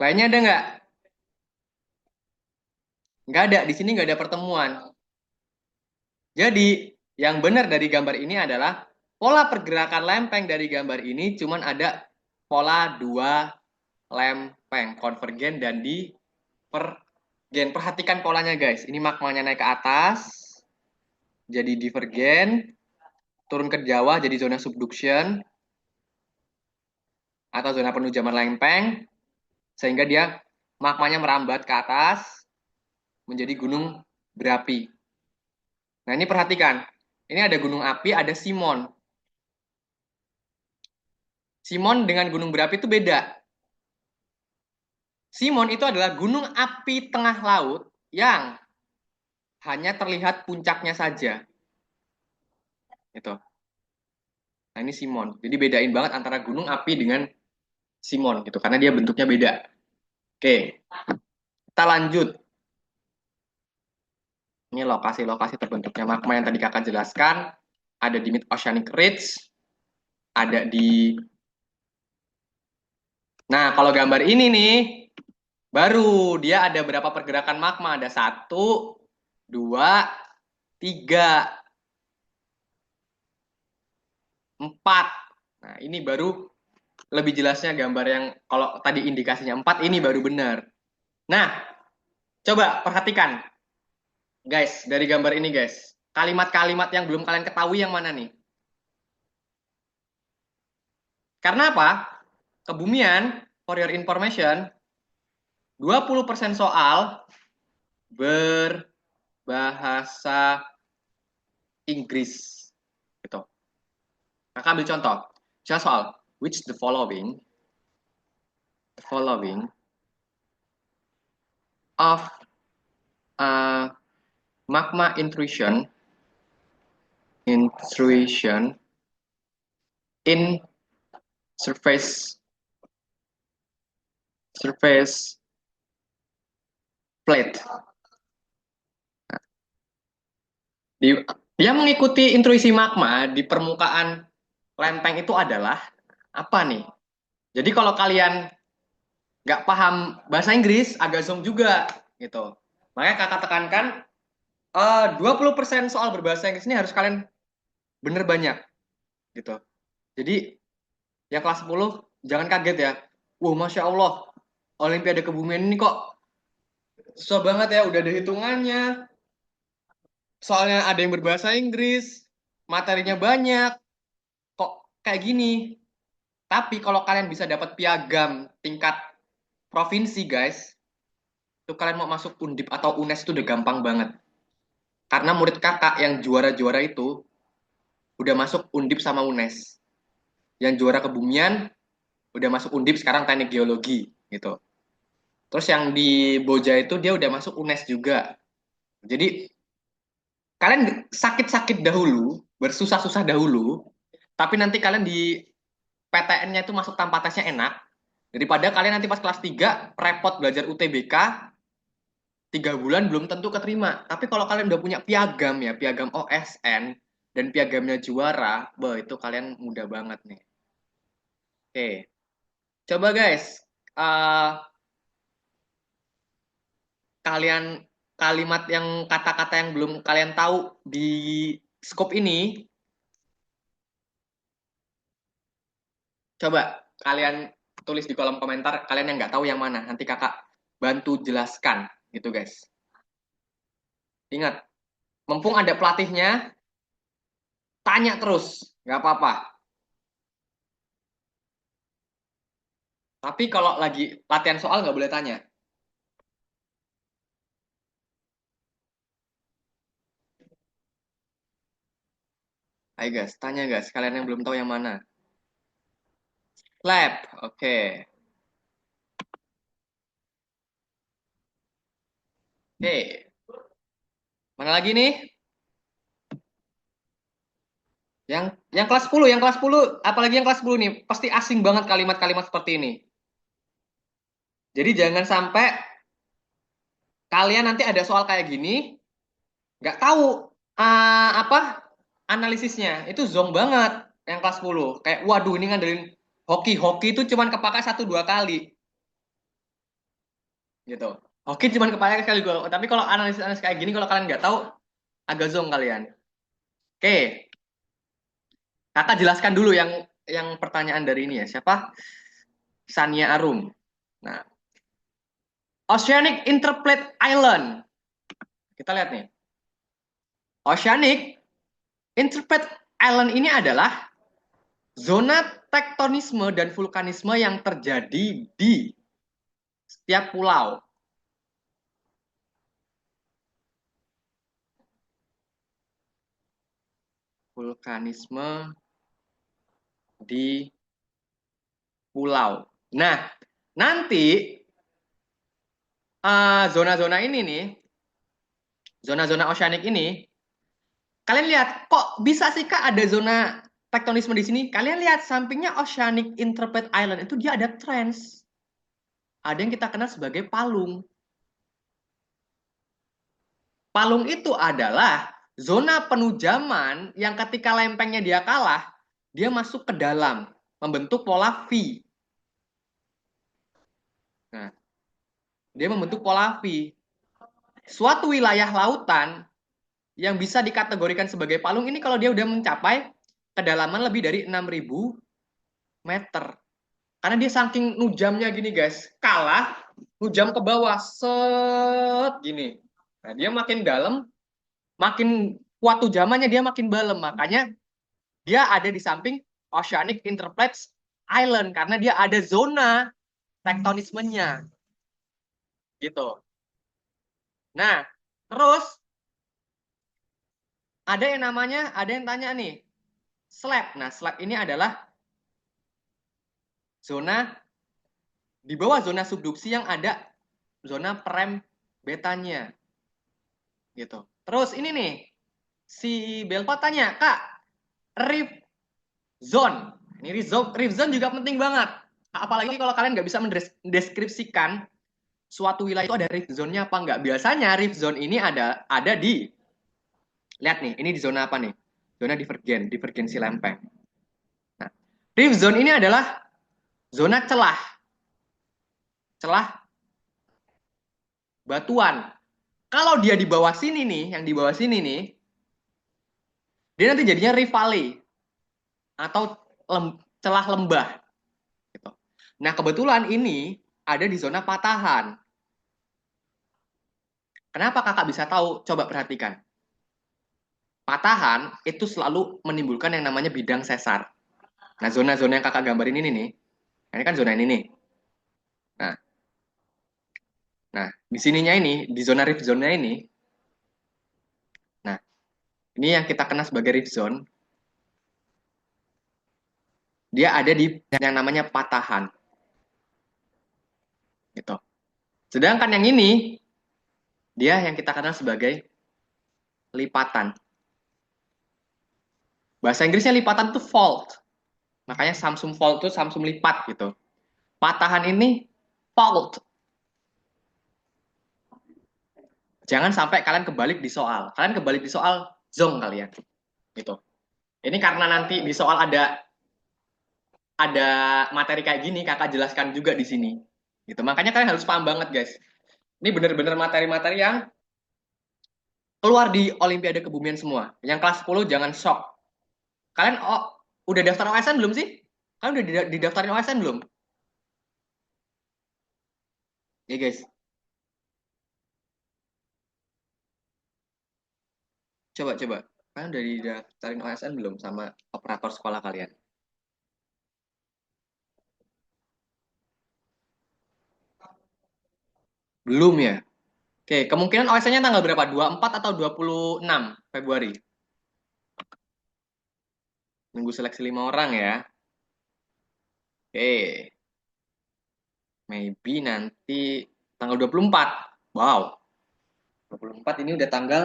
Lainnya ada nggak? Nggak ada. Di sini nggak ada pertemuan. Jadi, yang benar dari gambar ini adalah pola pergerakan lempeng dari gambar ini cuma ada pola dua lempeng, konvergen dan divergen. Perhatikan polanya guys. Ini magmanya naik ke atas, jadi divergen, turun ke bawah jadi zona subduction atau zona penujaman lempeng, sehingga dia magmanya merambat ke atas menjadi gunung berapi. Nah ini perhatikan, ini ada gunung api, ada Simon. Simon dengan gunung berapi itu beda. Simon itu adalah gunung api tengah laut yang hanya terlihat puncaknya saja. Itu. Nah ini Simon. Jadi bedain banget antara gunung api dengan Simon gitu, karena dia bentuknya beda. Oke, kita lanjut. Ini lokasi-lokasi terbentuknya magma yang tadi kakak jelaskan. Ada di Mid Oceanic Ridge, ada di. Nah, kalau gambar ini nih, baru dia ada berapa pergerakan magma? Ada satu, dua, tiga, empat. Nah, ini baru lebih jelasnya gambar yang kalau tadi indikasinya empat, ini baru benar. Nah, coba perhatikan, guys, dari gambar ini, guys. Kalimat-kalimat yang belum kalian ketahui yang mana nih? Karena apa? Kebumian, for your information, 20% soal berbahasa Inggris. Gitu. Kakak ambil contoh. Misalnya soal, which the following of magma intrusion in surface plate. Di, dia mengikuti intrusi magma di permukaan lempeng itu adalah apa nih? Jadi kalau kalian nggak paham bahasa Inggris, agak zoom juga gitu. Makanya kakak tekankan 20% soal berbahasa Inggris ini harus kalian bener banyak gitu. Jadi yang kelas 10 jangan kaget ya. Wah, Masya Allah, Olimpiade Kebumian ini kok susah banget ya, udah ada hitungannya. Soalnya ada yang berbahasa Inggris, materinya banyak, kok kayak gini. Tapi kalau kalian bisa dapat piagam tingkat provinsi, guys, itu kalian mau masuk Undip atau UNES itu udah gampang banget. Karena murid kakak yang juara-juara itu udah masuk Undip sama UNES. Yang juara kebumian udah masuk Undip, sekarang teknik geologi gitu. Terus yang di Boja itu dia udah masuk UNES juga. Jadi kalian sakit-sakit dahulu, bersusah-susah dahulu, tapi nanti kalian di PTN-nya itu masuk tanpa tesnya enak, daripada kalian nanti pas kelas 3 repot belajar UTBK 3 bulan belum tentu keterima. Tapi kalau kalian udah punya piagam ya, piagam OSN dan piagamnya juara, bah itu kalian mudah banget nih. Oke, coba guys, uh, kalian kalimat yang kata-kata yang belum kalian tahu di scope ini, coba kalian tulis di kolom komentar kalian yang nggak tahu yang mana. Nanti kakak bantu jelaskan gitu guys. Ingat, mumpung ada pelatihnya, tanya terus, nggak apa-apa. Tapi kalau lagi latihan soal nggak boleh tanya. Ayo guys, tanya guys, kalian yang belum tahu yang mana. Lab. Oke. Oke. Mana lagi nih? Yang kelas 10, yang kelas 10, apalagi yang kelas 10 nih, pasti asing banget kalimat-kalimat seperti ini. Jadi jangan sampai kalian nanti ada soal kayak gini, nggak tahu apa analisisnya. Itu zonk banget yang kelas 10. Kayak waduh ini ngandelin hoki. Hoki itu cuman kepakai satu dua kali gitu. Hoki cuman kepakai sekali dua. Tapi kalau analisis-analisis kayak gini kalau kalian nggak tahu agak zonk kalian. Oke, Kakak jelaskan dulu yang pertanyaan dari ini ya. Siapa? Sania Arum. Nah, Oceanic Interplate Island. Kita lihat nih. Oceanic Interplate Island ini adalah zona tektonisme dan vulkanisme yang terjadi di setiap pulau. Vulkanisme di pulau. Nah, nanti zona-zona ini nih, zona-zona oceanic ini, kalian lihat kok bisa sih Kak ada zona tektonisme di sini? Kalian lihat sampingnya Oceanic Interplate Island itu dia ada trends. Ada yang kita kenal sebagai palung. Palung itu adalah zona penujaman yang ketika lempengnya dia kalah, dia masuk ke dalam, membentuk pola V. Nah, dia membentuk pola V. Suatu wilayah lautan yang bisa dikategorikan sebagai palung ini kalau dia udah mencapai kedalaman lebih dari 6.000 meter. Karena dia saking nujamnya gini guys, kalah, nujam ke bawah, set gini. Nah, dia makin dalam, makin kuat tujamannya dia makin dalam. Makanya dia ada di samping Oceanic Interplate Island karena dia ada zona tektonismenya gitu. Nah, terus ada yang tanya nih, slab. Nah, slab ini adalah zona di bawah zona subduksi yang ada zona prem betanya gitu. Terus ini nih, si Belva tanya, Kak, rift zone. Ini rift zone juga penting banget. Apalagi kalau kalian nggak bisa mendeskripsikan suatu wilayah itu ada rift zone-nya apa nggak. Biasanya rift zone ini ada di, lihat nih, ini di zona apa nih? Zona divergensi lempeng. Nah, rift zone ini adalah zona celah. Celah batuan. Kalau dia di bawah sini nih, yang di bawah sini nih, dia nanti jadinya rift valley atau celah lembah. Gitu. Nah, kebetulan ini ada di zona patahan. Kenapa kakak bisa tahu? Coba perhatikan. Patahan itu selalu menimbulkan yang namanya bidang sesar. Nah, zona-zona yang kakak gambarin ini nih, ini kan zona ini nih. Nah, nah di sininya ini, di zona rift zone-nya ini, nah, ini yang kita kenal sebagai rift zone, dia ada di yang namanya patahan. Gitu. Sedangkan yang ini, dia yang kita kenal sebagai lipatan. Bahasa Inggrisnya lipatan itu fault. Makanya Samsung fault itu Samsung lipat gitu. Patahan ini fault. Jangan sampai kalian kebalik di soal. Kalian kebalik di soal, zong kalian. Gitu. Ini karena nanti di soal ada materi kayak gini, kakak jelaskan juga di sini. Gitu. Makanya kalian harus paham banget, guys. Ini bener-bener materi-materi yang keluar di Olimpiade Kebumian semua. Yang kelas 10 jangan shock. Kalian udah daftar OSN belum sih? Kalian udah didaftarin OSN belum? Ya, guys. Coba. Kalian udah didaftarin OSN belum sama operator sekolah kalian? Belum ya? Oke, kemungkinan OSN-nya tanggal berapa? 24 atau 26 Februari? Nunggu seleksi 5 orang ya. Oke, maybe nanti tanggal 24. Wow, 24 ini udah tanggal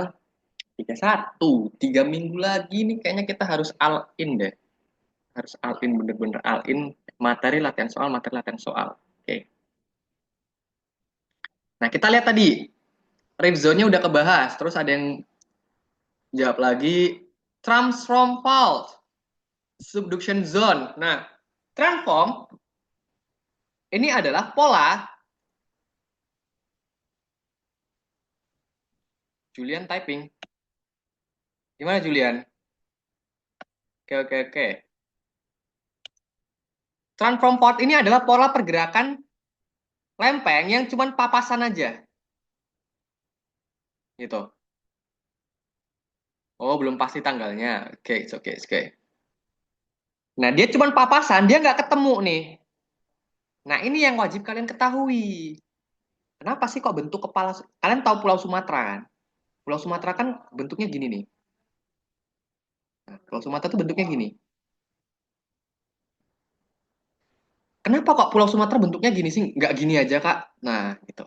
31. 3 minggu lagi nih kayaknya kita harus all in deh. Harus all in, bener-bener all in. Materi latihan soal, materi latihan soal. Oke. Nah, kita lihat tadi. Red zone-nya udah kebahas. Terus ada yang jawab lagi. Transform fault. Subduction zone. Nah, transform ini adalah pola. Julian typing. Gimana Julian? Oke, oke, oke. Transform fault ini adalah pola pergerakan lempeng yang cuma papasan aja. Gitu. Oh, belum pasti tanggalnya. Oke, oke, oke. Nah, dia cuma papasan, dia nggak ketemu nih. Nah, ini yang wajib kalian ketahui. Kenapa sih kok bentuk kepala? Kalian tahu Pulau Sumatera kan? Pulau Sumatera kan bentuknya gini nih. Nah, Pulau Sumatera tuh bentuknya gini. Kenapa kok Pulau Sumatera bentuknya gini sih? Nggak gini aja, Kak. Nah, gitu.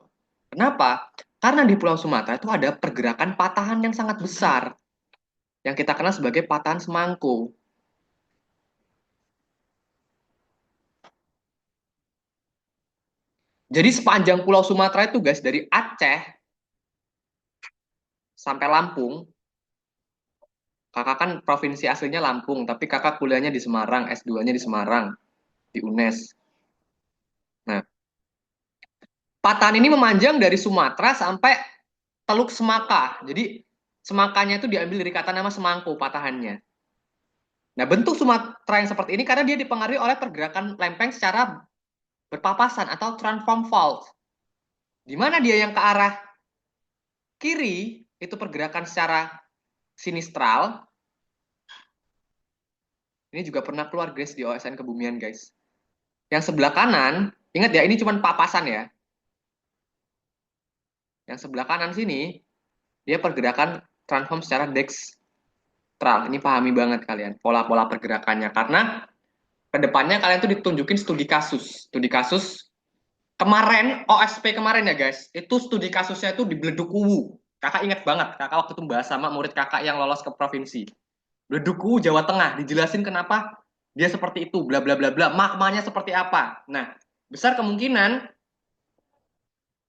Kenapa? Karena di Pulau Sumatera itu ada pergerakan patahan yang sangat besar. Yang kita kenal sebagai patahan semangku. Jadi sepanjang Pulau Sumatera itu guys, dari Aceh sampai Lampung, kakak kan provinsi aslinya Lampung, tapi kakak kuliahnya di Semarang, S2-nya di Semarang, di UNES. Nah, patahan ini memanjang dari Sumatera sampai Teluk Semaka. Jadi semakanya itu diambil dari kata nama semangku patahannya. Nah, bentuk Sumatera yang seperti ini karena dia dipengaruhi oleh pergerakan lempeng secara berpapasan atau transform fault. Di mana dia yang ke arah kiri itu pergerakan secara sinistral. Ini juga pernah keluar guys di OSN Kebumian guys. Yang sebelah kanan, ingat ya ini cuma papasan ya. Yang sebelah kanan sini dia pergerakan transform secara dekstral. Ini pahami banget kalian pola-pola pergerakannya karena kedepannya kalian tuh ditunjukin studi kasus. Studi kasus kemarin OSP kemarin ya guys. Itu studi kasusnya itu di Beledukuwu. Kakak ingat banget. Kakak waktu itu bahas sama murid kakak yang lolos ke provinsi. Beledukuwu Jawa Tengah. Dijelasin kenapa dia seperti itu. Bla bla bla bla. Magmanya seperti apa. Nah, besar kemungkinan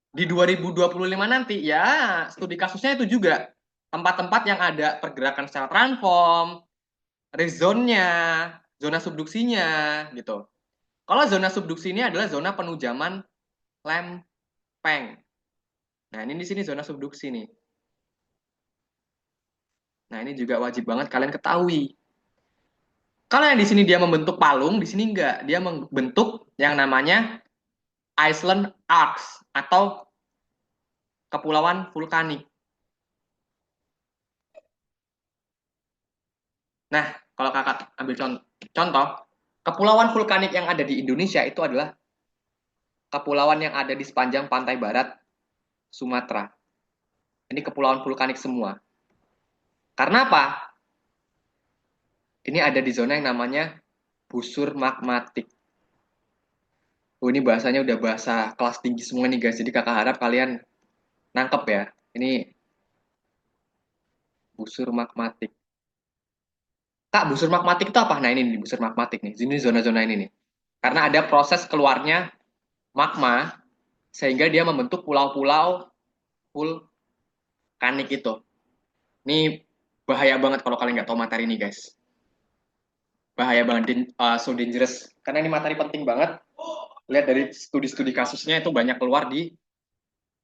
di 2025 nanti ya studi kasusnya itu juga tempat-tempat yang ada pergerakan secara transform, rezonnya, zona subduksinya gitu. Kalau zona subduksi ini adalah zona penujaman lempeng. Nah, ini di sini zona subduksi nih. Nah, ini juga wajib banget kalian ketahui. Kalau yang di sini dia membentuk palung, di sini enggak. Dia membentuk yang namanya Iceland Arcs atau kepulauan vulkanik. Nah, kalau kakak ambil contoh, kepulauan vulkanik yang ada di Indonesia itu adalah kepulauan yang ada di sepanjang pantai barat Sumatera. Ini kepulauan vulkanik semua. Karena apa? Ini ada di zona yang namanya busur magmatik. Oh, ini bahasanya udah bahasa kelas tinggi semua nih guys. Jadi kakak harap kalian nangkep ya. Ini busur magmatik. Kak, busur magmatik itu apa? Nah ini nih busur magmatik nih. Ini zona-zona ini nih. Karena ada proses keluarnya magma sehingga dia membentuk pulau-pulau vulkanik itu. Ini bahaya banget kalau kalian nggak tahu materi ini guys. Bahaya banget, so dangerous. Karena ini materi penting banget. Lihat dari studi-studi kasusnya itu banyak keluar di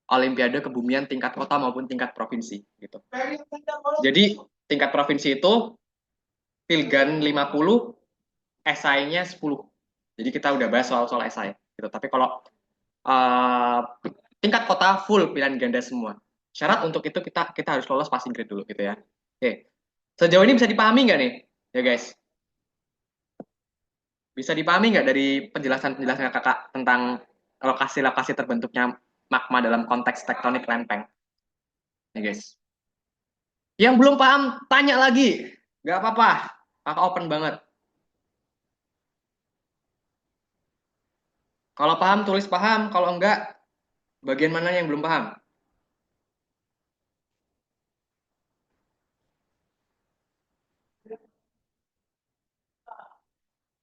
Olimpiade Kebumian tingkat kota maupun tingkat provinsi gitu. Jadi tingkat provinsi itu Pilgan 50, esainya 10. Jadi kita udah bahas soal-soal esai gitu. Tapi kalau uh, tingkat kota full pilihan ganda semua. Syarat untuk itu kita kita harus lolos passing grade dulu gitu ya. Oke. Sejauh ini bisa dipahami nggak nih ya guys? Bisa dipahami nggak dari penjelasan-penjelasan kakak tentang lokasi-lokasi terbentuknya magma dalam konteks tektonik lempeng? Ya guys. Yang belum paham, tanya lagi. Nggak apa-apa. Kakak open banget. Kalau paham tulis paham, kalau enggak bagian mana yang belum paham?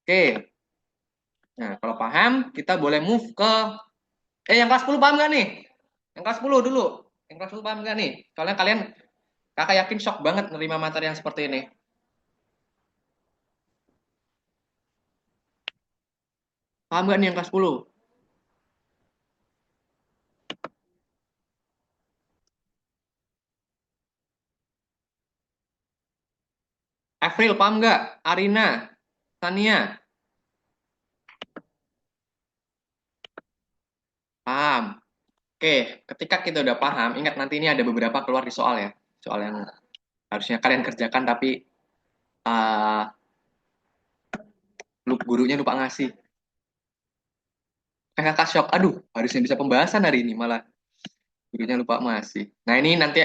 Oke. Nah, kalau paham, kita boleh move ke yang kelas 10 paham nggak nih? Yang kelas 10 dulu. Yang kelas 10 paham nggak nih? Soalnya kalian kakak yakin shock banget nerima materi yang seperti ini. Paham nggak nih yang kelas 10? April paham nggak? Arina, Tania, paham. Oke, ketika kita udah paham, ingat nanti ini ada beberapa keluar di soal ya. Soal yang harusnya kalian kerjakan tapi uh, gurunya lupa ngasih. Kakak shock, aduh harusnya bisa pembahasan hari ini malah gurunya lupa ngasih. Nah ini nanti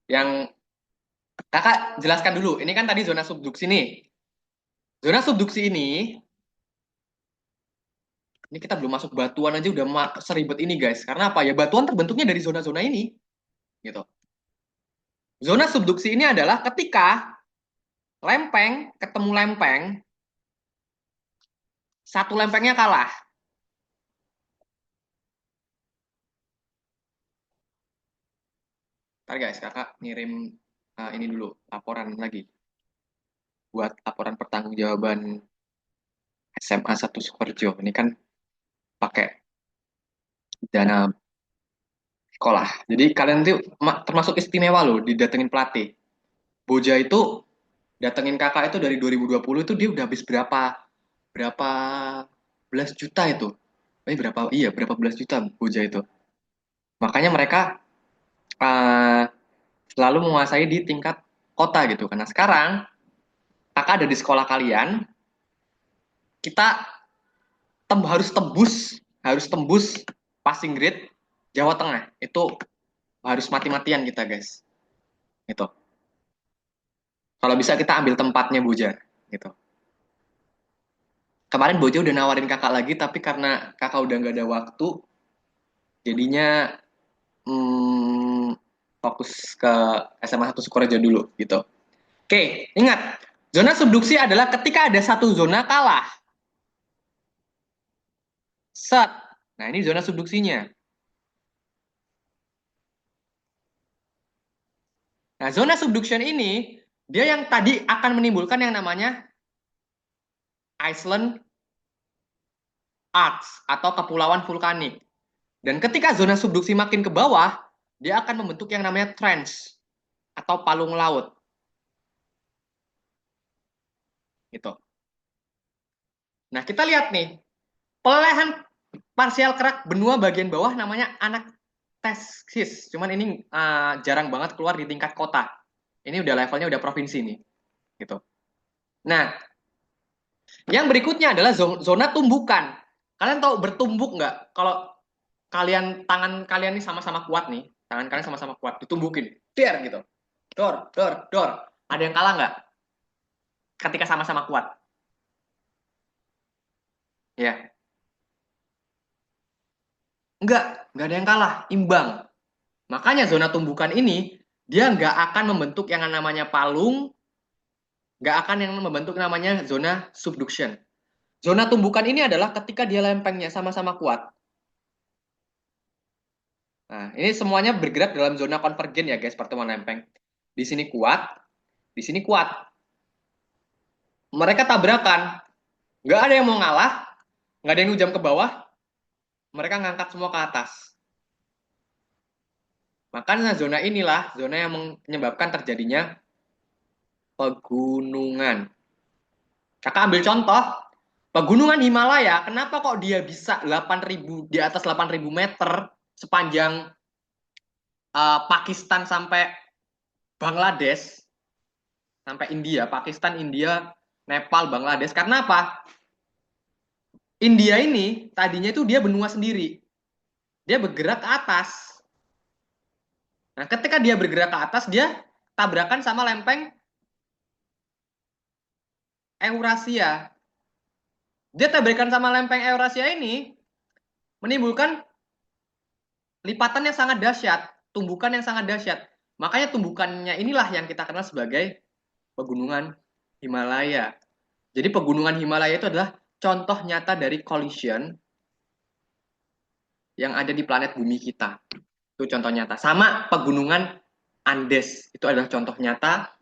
yang kakak jelaskan dulu. Ini kan tadi zona subduksi nih. Zona subduksi ini kita belum masuk batuan aja udah seribet ini guys. Karena apa ya? Batuan terbentuknya dari zona-zona ini, gitu. Zona subduksi ini adalah ketika lempeng ketemu lempeng, satu lempengnya kalah. Ntar guys, kakak ngirim ini dulu laporan lagi buat laporan pertanggungjawaban SMA 1 Sukorejo. Ini kan pakai dana sekolah. Jadi kalian tuh termasuk istimewa loh didatengin pelatih. Boja itu datengin kakak itu dari 2020 itu dia udah habis berapa berapa belas juta itu. Berapa belas juta Boja itu. Makanya mereka uh, selalu menguasai di tingkat kota gitu. Karena sekarang kakak ada di sekolah kalian, kita harus tembus passing grade Jawa Tengah. Itu harus mati-matian kita guys. Itu. Kalau bisa kita ambil tempatnya Boja gitu. Kemarin Boja udah nawarin kakak lagi, tapi karena kakak udah nggak ada waktu, jadinya hmm, fokus ke SMA 1 Sukorejo dulu gitu. Oke, ingat, zona subduksi adalah ketika ada satu zona kalah. Set. Nah, ini zona subduksinya. Nah, zona subduction ini dia yang tadi akan menimbulkan yang namanya Iceland Arcs atau kepulauan vulkanik. Dan ketika zona subduksi makin ke bawah, dia akan membentuk yang namanya trench atau palung laut. Gitu. Nah, kita lihat nih, pelelehan parsial kerak benua bagian bawah namanya anaktesis. Cuman ini jarang banget keluar di tingkat kota. Ini udah levelnya udah provinsi nih. Gitu. Nah, yang berikutnya adalah zona tumbukan. Kalian tahu bertumbuk nggak? Kalau tangan kalian ini sama-sama kuat nih, tangan kalian sama-sama kuat, ditumbukin, biar gitu, dor, dor, dor. Ada yang kalah nggak? Ketika sama-sama kuat, ya, nggak ada yang kalah, imbang. Makanya zona tumbukan ini dia nggak akan membentuk yang namanya palung, nggak akan yang membentuk namanya zona subduction. Zona tumbukan ini adalah ketika dia lempengnya sama-sama kuat. Nah, ini semuanya bergerak dalam zona konvergen ya guys, pertemuan lempeng. Di sini kuat, di sini kuat. Mereka tabrakan. Nggak ada yang mau ngalah, nggak ada yang hujam ke bawah, mereka ngangkat semua ke atas. Makanya zona inilah zona yang menyebabkan terjadinya pegunungan. Kakak ambil contoh, pegunungan Himalaya, kenapa kok dia bisa 8.000 di atas 8.000 meter sepanjang Pakistan sampai Bangladesh, sampai India, Pakistan, India, Nepal, Bangladesh. Karena apa? India ini tadinya itu dia benua sendiri. Dia bergerak ke atas. Nah, ketika dia bergerak ke atas, dia tabrakan sama lempeng Eurasia. Dia tabrakan sama lempeng Eurasia ini, menimbulkan lipatan yang sangat dahsyat, tumbukan yang sangat dahsyat. Makanya tumbukannya inilah yang kita kenal sebagai pegunungan Himalaya. Jadi pegunungan Himalaya itu adalah contoh nyata dari collision yang ada di planet bumi kita. Itu contoh nyata. Sama pegunungan Andes, itu adalah contoh nyata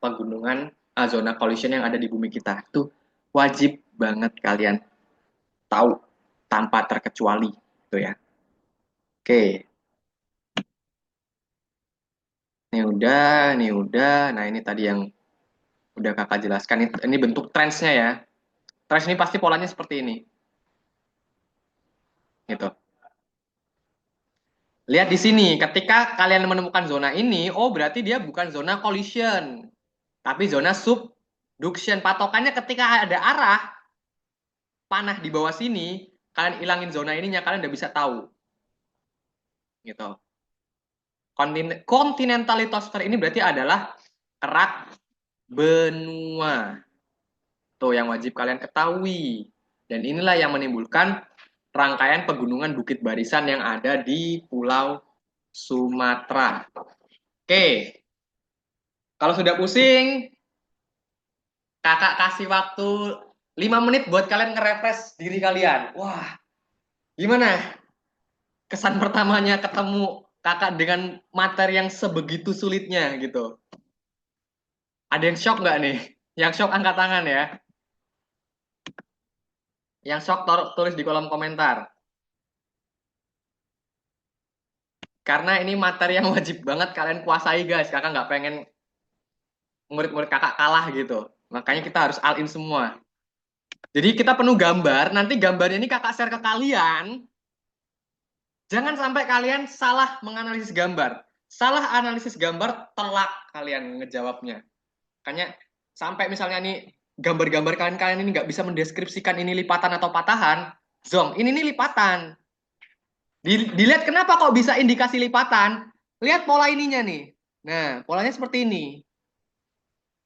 pegunungan zona collision yang ada di bumi kita. Itu wajib banget kalian tahu tanpa terkecuali. Itu ya. Oke, ini udah. Nah, ini tadi yang udah kakak jelaskan. Ini bentuk trendsnya ya. Trends ini pasti polanya seperti ini. Gitu. Lihat di sini, ketika kalian menemukan zona ini, oh berarti dia bukan zona collision, tapi zona subduction. Patokannya ketika ada arah panah di bawah sini, kalian ilangin zona ininya, kalian udah bisa tahu. Gitu. Continental litosfer ini berarti adalah kerak benua. Tuh yang wajib kalian ketahui. Dan inilah yang menimbulkan rangkaian pegunungan bukit barisan yang ada di Pulau Sumatera. Oke, kalau sudah pusing, kakak kasih waktu 5 menit buat kalian nge-refresh diri kalian. Wah, gimana kesan pertamanya ketemu kakak dengan materi yang sebegitu sulitnya gitu? Ada yang shock nggak nih? Yang shock angkat tangan ya. Yang shock tulis di kolom komentar. Karena ini materi yang wajib banget kalian kuasai guys. Kakak nggak pengen murid-murid kakak kalah gitu. Makanya kita harus all in semua. Jadi kita penuh gambar. Nanti gambarnya ini kakak share ke kalian. Jangan sampai kalian salah menganalisis gambar. Salah analisis gambar, telak kalian ngejawabnya. Makanya sampai misalnya nih gambar-gambar kalian ini nggak bisa mendeskripsikan ini lipatan atau patahan, zong, ini nih lipatan. Dilihat kenapa kok bisa indikasi lipatan? Lihat pola ininya nih. Nah, polanya seperti ini.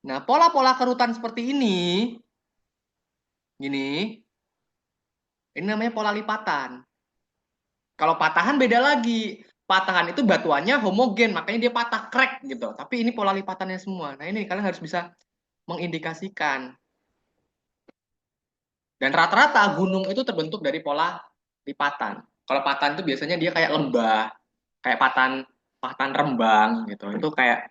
Nah, pola-pola kerutan seperti gini, ini namanya pola lipatan. Kalau patahan beda lagi. Patahan itu batuannya homogen, makanya dia patah crack gitu. Tapi ini pola lipatannya semua. Nah, ini kalian harus bisa mengindikasikan. Dan rata-rata gunung itu terbentuk dari pola lipatan. Kalau patahan itu biasanya dia kayak lembah, kayak patahan rembang gitu. Itu kayak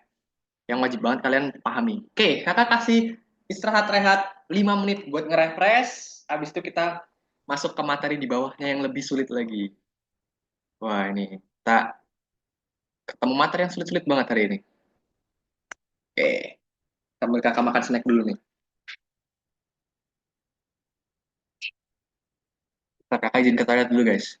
yang wajib banget kalian pahami. Oke, kakak kasih istirahat rehat 5 menit buat nge-refresh. Habis itu kita masuk ke materi di bawahnya yang lebih sulit lagi. Wah, ini kita ketemu materi yang sulit-sulit banget hari ini. Oke, sambil kakak makan snack dulu nih. Ntar kakak izin ke toilet dulu guys.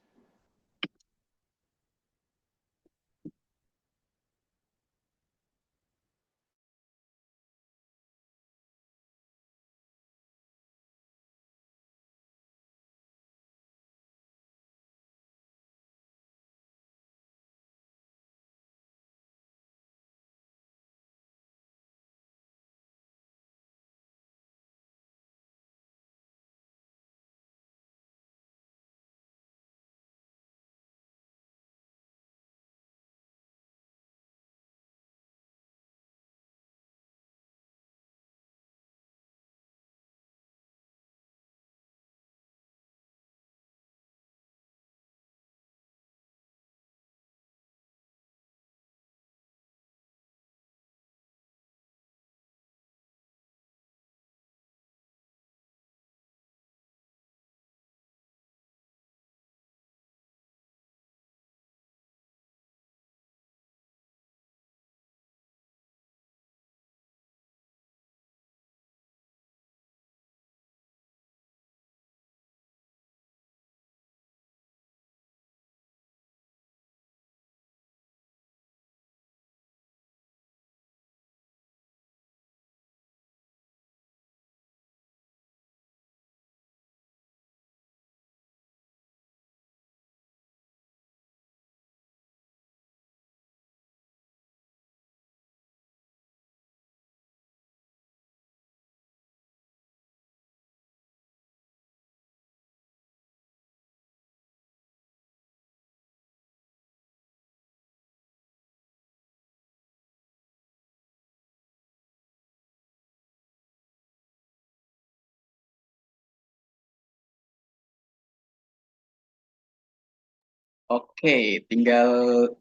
Oke, tinggal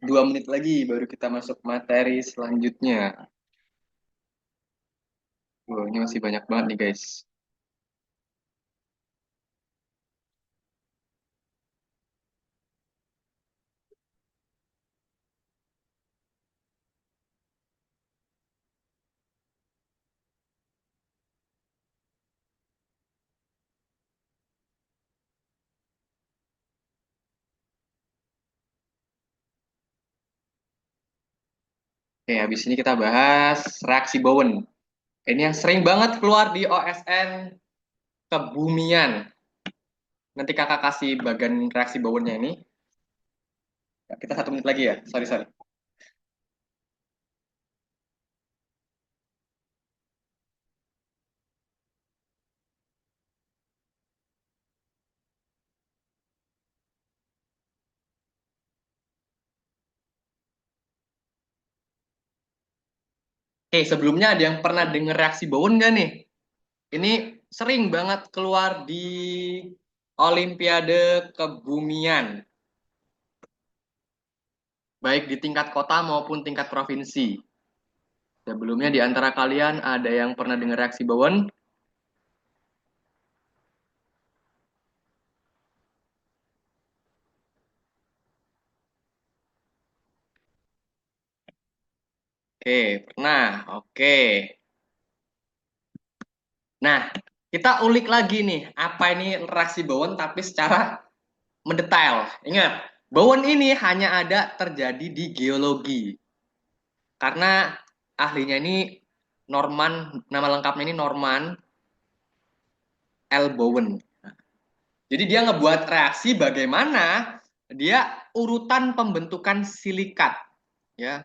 2 menit lagi baru kita masuk materi selanjutnya. Wow, ini masih banyak banget nih guys. Oke, habis ini kita bahas reaksi Bowen. Ini yang sering banget keluar di OSN kebumian. Nanti kakak kasih bagian reaksi Bowennya ini. Ya, kita 1 menit lagi ya. Sorry, sorry. Oke, sebelumnya ada yang pernah denger reaksi Bowen nggak nih? Ini sering banget keluar di Olimpiade kebumian. Baik di tingkat kota maupun tingkat provinsi. Sebelumnya di antara kalian ada yang pernah dengar reaksi Bowen? Oke, pernah. Oke. Nah, kita ulik lagi nih, apa ini reaksi Bowen tapi secara mendetail. Ingat, Bowen ini hanya ada terjadi di geologi. Karena ahlinya ini Norman, nama lengkapnya ini Norman L. Bowen. Jadi dia ngebuat reaksi bagaimana dia urutan pembentukan silikat, ya,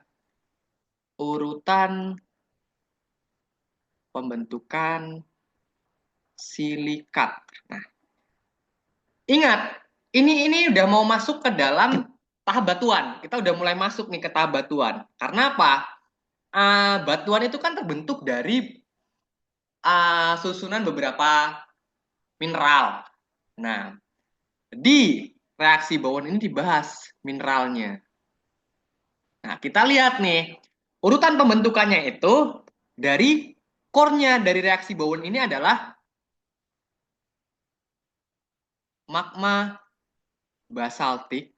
urutan pembentukan silikat. Nah, ingat, ini udah mau masuk ke dalam tahap batuan. Kita udah mulai masuk nih ke tahap batuan. Karena apa? Batuan itu kan terbentuk dari susunan beberapa mineral. Nah, di reaksi Bowen ini dibahas mineralnya. Nah, kita lihat nih, urutan pembentukannya itu dari core-nya dari reaksi Bowen ini adalah magma basaltik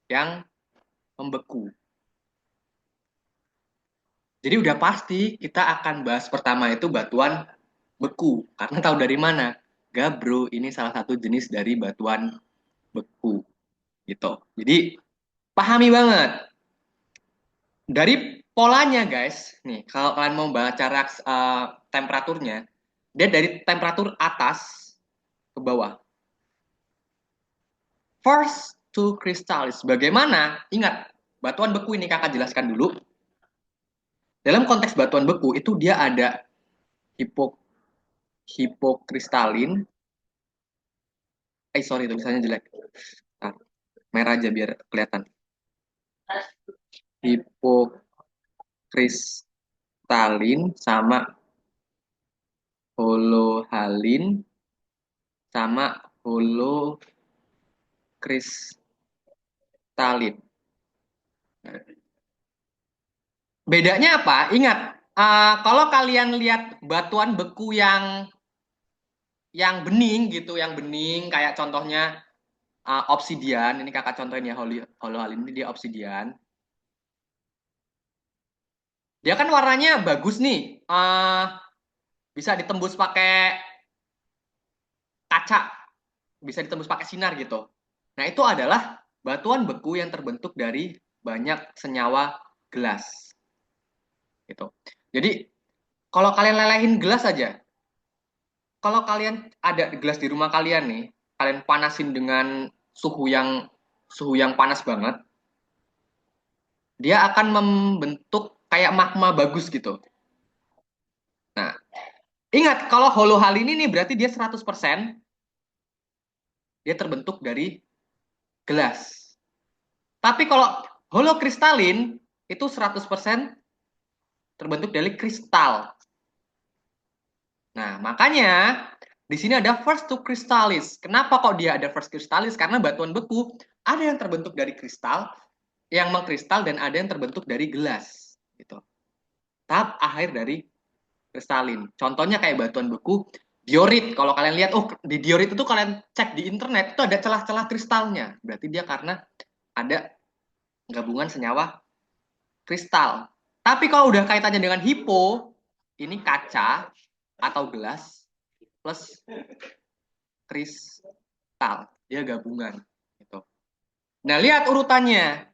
yang membeku. Jadi udah pasti kita akan bahas pertama itu batuan beku. Karena tahu dari mana? Gabro ini salah satu jenis dari batuan beku. Gitu. Jadi pahami banget. Dari polanya guys, nih kalau kalian mau baca temperaturnya, dia dari temperatur atas ke bawah. First to crystallis. Bagaimana? Ingat, batuan beku ini kakak jelaskan dulu. Dalam konteks batuan beku itu dia ada hipokristalin. Sorry tulisannya jelek. Nah, merah aja biar kelihatan. Hipokristalin sama holohalin sama holokristalin. Bedanya apa? Ingat, kalau kalian lihat batuan beku yang bening gitu, yang bening kayak contohnya obsidian. Ini kakak contohin ya, holohalin ini dia obsidian. Dia kan warnanya bagus nih. Bisa ditembus pakai kaca, bisa ditembus pakai sinar gitu. Nah, itu adalah batuan beku yang terbentuk dari banyak senyawa gelas. Gitu. Jadi, kalau kalian lelehin gelas aja, kalau kalian ada gelas di rumah kalian nih, kalian panasin dengan suhu yang panas banget, dia akan membentuk kayak magma bagus gitu. Nah, ingat kalau hollow hal ini nih berarti dia 100% dia terbentuk dari gelas. Tapi kalau hollow kristalin itu 100% terbentuk dari kristal. Nah, makanya Di sini ada first to crystallis. Kenapa kok dia ada first crystallis? Karena batuan beku ada yang terbentuk dari kristal, yang mengkristal, dan ada yang terbentuk dari gelas. Gitu. Tahap akhir dari kristalin. Contohnya kayak batuan beku, diorit. Kalau kalian lihat, oh di diorit itu kalian cek di internet, itu ada celah-celah kristalnya. Berarti dia karena ada gabungan senyawa kristal. Tapi kalau udah kaitannya dengan hipo, ini kaca atau gelas plus kristal, dia gabungan gitu. Nah, lihat urutannya.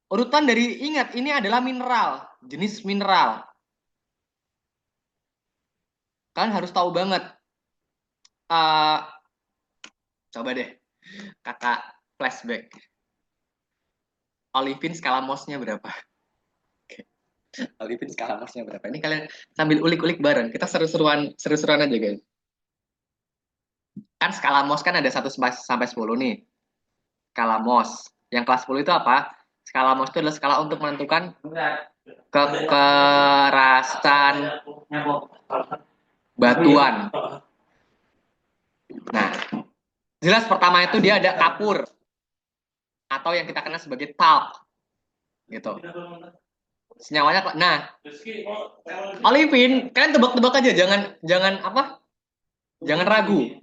Urutan dari, ingat, ini adalah mineral, jenis mineral. Kalian harus tahu banget. Coba deh, kakak flashback. Olivin skala Mohsnya berapa? Olivin skala Mohsnya berapa? Ini kalian sambil ulik-ulik bareng. Kita seru-seruan aja, guys. Kan skala Mohs kan ada 1 sampai 10 nih. Skala Mohs. Yang kelas 10 itu apa? Skala Mohs itu adalah skala untuk menentukan kekerasan batuan. Nah, jelas pertama itu dia ada kapur atau yang kita kenal sebagai talc. Gitu. Senyawanya, nah, olivin, kalian tebak-tebak aja, jangan apa? Jangan ragu.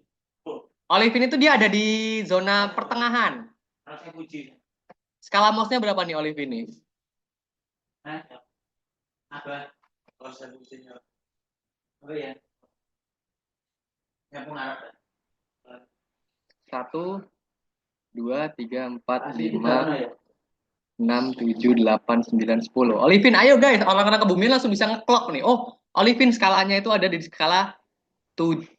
Olivin itu dia ada di zona pertengahan. Skala Mohsnya berapa nih olivin ini? Apa? Oh ya. Yang pengarap. 1, 2, 3, 4, 5, 6, 7, 8, 9, 10. Olivin, ayo guys, orang-orang kebumian langsung bisa ngeklok nih. Oh, olivin skalanya itu ada di skala 7.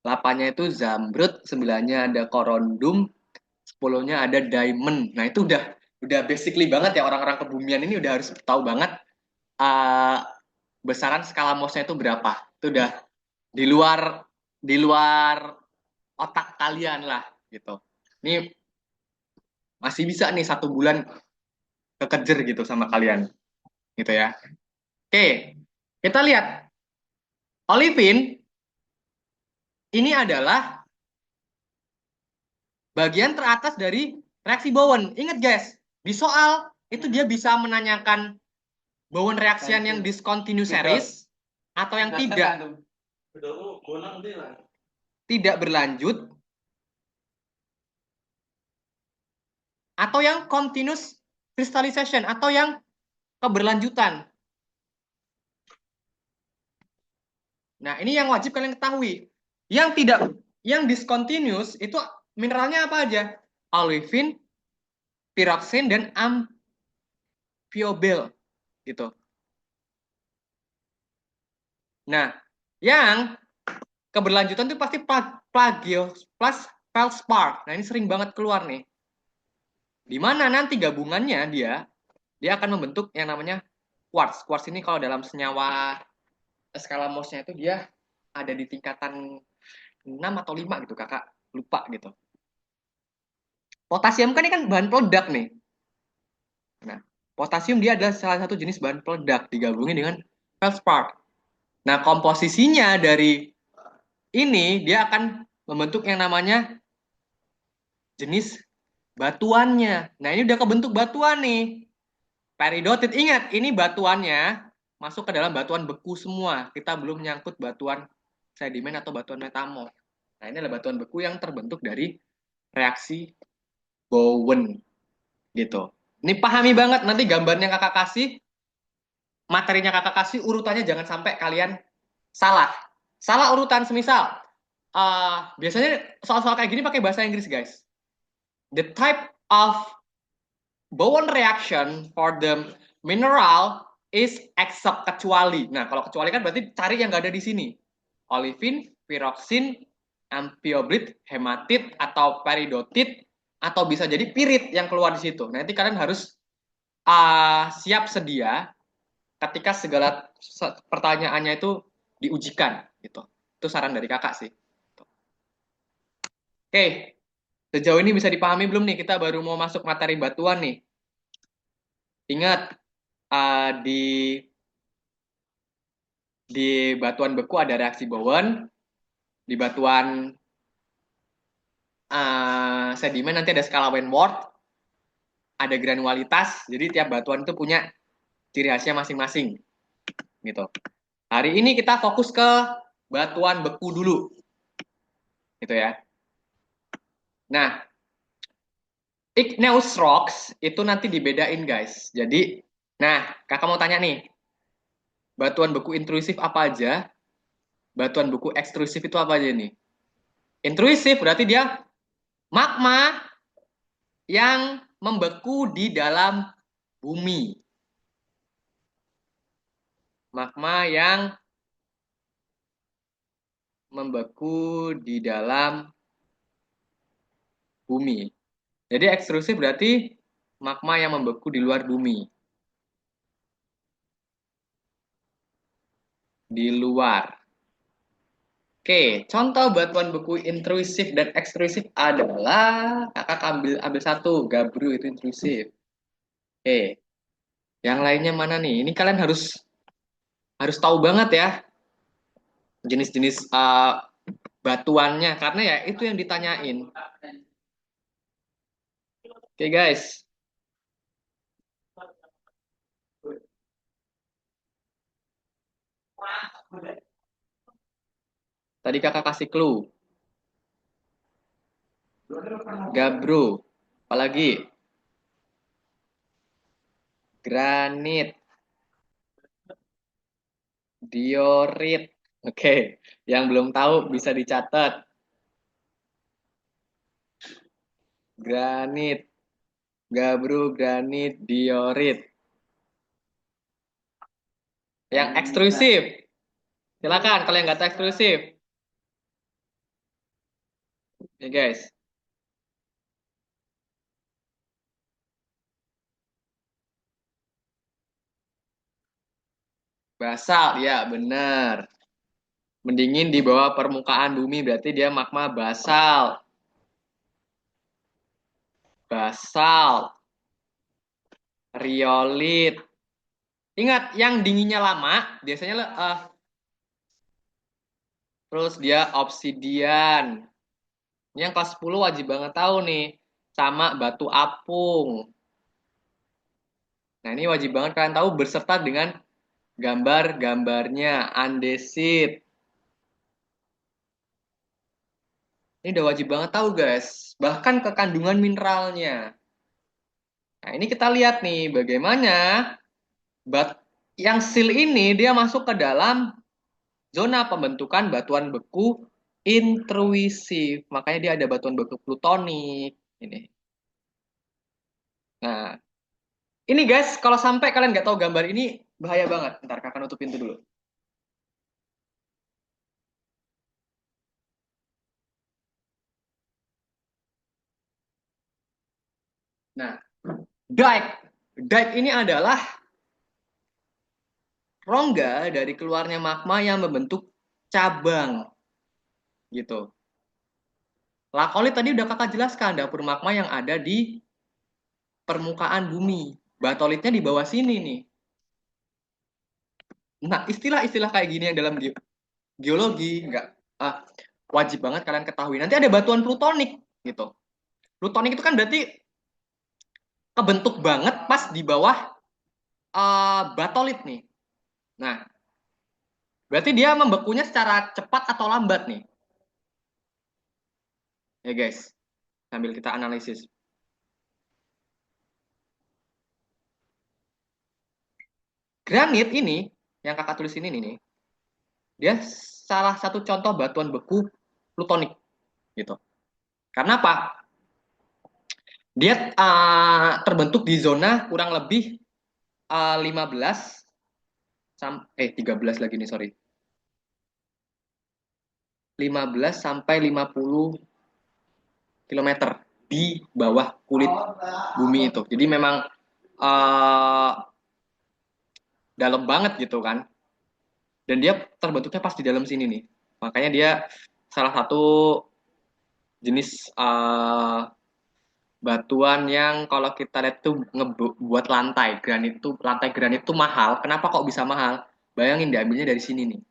8-nya itu zamrud, 9-nya ada korundum, 10-nya ada diamond. Nah, itu udah basically banget ya, orang-orang kebumian ini udah harus tahu banget besaran skala Mohsnya itu berapa. Itu udah di luar otak kalian lah gitu. Ini masih bisa nih 1 bulan kekejar gitu sama kalian gitu ya. Oke, kita lihat olivin ini adalah bagian teratas dari reaksi Bowen. Ingat guys, di soal itu dia bisa menanyakan Bowen reaction yang discontinuous series atau yang tidak berlanjut atau yang continuous crystallization atau yang keberlanjutan. Nah, ini yang wajib kalian ketahui. Yang discontinuous itu mineralnya apa aja? Olivin, pyroxene, dan amphibole gitu. Nah, yang keberlanjutan itu pasti plagios plus feldspar. Nah, ini sering banget keluar nih. Di mana nanti gabungannya dia akan membentuk yang namanya quartz. Quartz ini kalau dalam senyawa skala Mohsnya itu dia ada di tingkatan 6 atau 5 gitu, kakak lupa gitu. Potasium kan ini kan bahan peledak nih. Nah, potasium dia adalah salah satu jenis bahan peledak digabungin dengan feldspar. Nah, komposisinya dari ini dia akan membentuk yang namanya jenis batuannya. Nah, ini udah kebentuk batuan nih. Peridotit, ingat, ini batuannya masuk ke dalam batuan beku semua. Kita belum nyangkut batuan sedimen atau batuan metamorf. Nah, ini adalah batuan beku yang terbentuk dari reaksi Bowen gitu. Ini pahami banget, nanti gambarnya kakak kasih, materinya kakak kasih, urutannya jangan sampai kalian salah. Salah urutan, semisal biasanya soal-soal kayak gini pakai bahasa Inggris guys. The type of Bowen reaction for the mineral is except kecuali. Nah, kalau kecuali kan berarti cari yang nggak ada di sini. Olivin, pyroxene, amphibole, hematit atau peridotit, atau bisa jadi pirit yang keluar di situ. Nanti kalian harus siap sedia ketika segala pertanyaannya itu diujikan gitu. Itu saran dari kakak sih. Oke, sejauh ini bisa dipahami belum nih? Kita baru mau masuk materi batuan nih. Ingat, di Di batuan beku ada reaksi Bowen, di batuan sedimen nanti ada skala Wentworth, ada granualitas. Jadi tiap batuan itu punya ciri khasnya masing-masing gitu. Hari ini kita fokus ke batuan beku dulu. Gitu ya. Nah, igneous rocks itu nanti dibedain guys. Jadi, nah kakak mau tanya nih, batuan beku intrusif apa aja? Batuan beku ekstrusif itu apa aja nih? Intrusif berarti dia magma yang membeku di dalam bumi. Magma yang membeku di dalam bumi. Jadi ekstrusif berarti magma yang membeku di luar bumi. Di luar. Oke, contoh batuan beku intrusif dan ekstrusif adalah kakak ambil satu, gabru itu intrusif. Oke, yang lainnya mana nih? Ini kalian harus tahu banget ya jenis-jenis batuannya karena ya itu yang ditanyain. Oke guys, tadi kakak kasih clue. Gabro, apalagi granit, diorit. Oke, yang belum tahu bisa dicatat. Granit, gabro, granit, diorit. Yang ekstrusif, silakan kalau yang nggak tahu eksklusif. Ya guys, basal, ya benar. Mendingin di bawah permukaan bumi berarti dia magma basal. Basal, riolit. Ingat, yang dinginnya lama biasanya terus dia obsidian. Ini yang kelas 10 wajib banget tahu nih. Sama batu apung. Nah, ini wajib banget kalian tahu berserta dengan gambar-gambarnya, andesit. Ini udah wajib banget tahu, guys. Bahkan ke kandungan mineralnya. Nah, ini kita lihat nih bagaimana bat yang sil ini dia masuk ke dalam zona pembentukan batuan beku intruisif. Makanya dia ada batuan beku plutonik. Ini. Nah, ini guys, kalau sampai kalian nggak tahu gambar ini, bahaya banget. Ntar kakak nutup pintu dulu. Nah, dike. Dike ini adalah rongga dari keluarnya magma yang membentuk cabang. Gitu. Lakolit tadi udah kakak jelaskan, dapur magma yang ada di permukaan bumi. Batolitnya di bawah sini nih. Nah, istilah-istilah kayak gini yang dalam geologi nggak ah, wajib banget kalian ketahui. Nanti ada batuan plutonik gitu. Plutonik itu kan berarti kebentuk banget pas di bawah batolit nih. Nah, berarti dia membekunya secara cepat atau lambat nih. Ya guys, sambil kita analisis. Granit ini yang kakak tulis ini nih, dia salah satu contoh batuan beku plutonik gitu. Karena apa? Dia terbentuk di zona kurang lebih 15 13 lagi nih sorry. 15 sampai 50 kilometer di bawah kulit bumi itu. Jadi memang uh, dalam banget gitu kan. Dan dia terbentuknya pas di dalam sini nih. Makanya dia salah satu jenis batuan yang kalau kita lihat tuh ngebuat lantai granit tuh mahal. Kenapa kok bisa mahal? Bayangin diambilnya dari sini nih.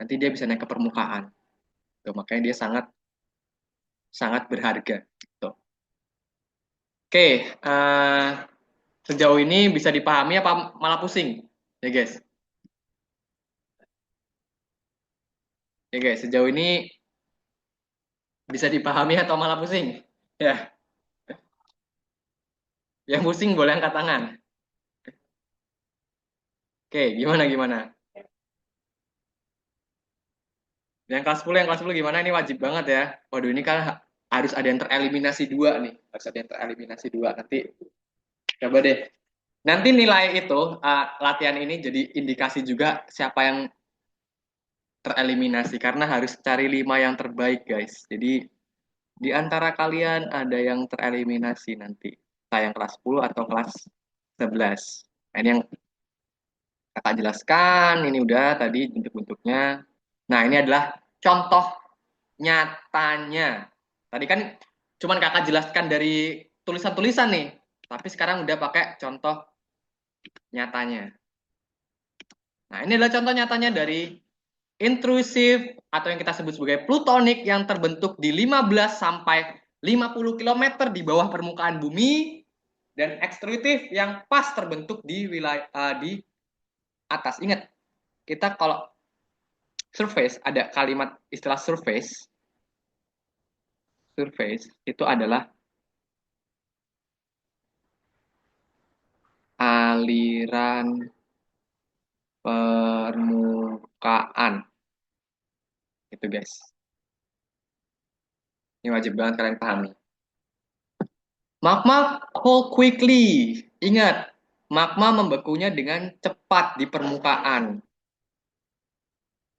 Nanti dia bisa naik ke permukaan. Tuh, makanya dia sangat sangat berharga. Tuh. Oke, sejauh ini bisa dipahami apa malah pusing? Ya guys. Ya guys, sejauh ini bisa dipahami atau malah pusing? Ya, yang pusing boleh angkat tangan. Oke, gimana gimana? Yang kelas 10 gimana? Ini wajib banget ya. Waduh, ini kan harus ada yang tereliminasi dua nih. Harus ada yang tereliminasi dua. Nanti coba deh. Nanti nilai itu, latihan ini jadi indikasi juga siapa yang tereliminasi. Karena harus cari 5 yang terbaik, guys. Jadi, di antara kalian ada yang tereliminasi nanti. Entah yang kelas 10 atau kelas 11. Nah, ini yang kakak jelaskan. Ini udah tadi bentuk-bentuknya. Nah, ini adalah contoh nyatanya. Tadi kan cuman kakak jelaskan dari tulisan-tulisan nih. Tapi sekarang udah pakai contoh nyatanya. Nah, ini adalah contoh nyatanya dari intrusif atau yang kita sebut sebagai plutonik yang terbentuk di 15 sampai 50 km di bawah permukaan bumi dan ekstrutif yang pas terbentuk di wilayah di atas. Ingat, kita kalau surface ada kalimat istilah surface. Surface itu adalah aliran permukaan. Itu guys. Ini wajib banget kalian pahami. Magma cool quickly. Ingat, magma membekunya dengan cepat di permukaan.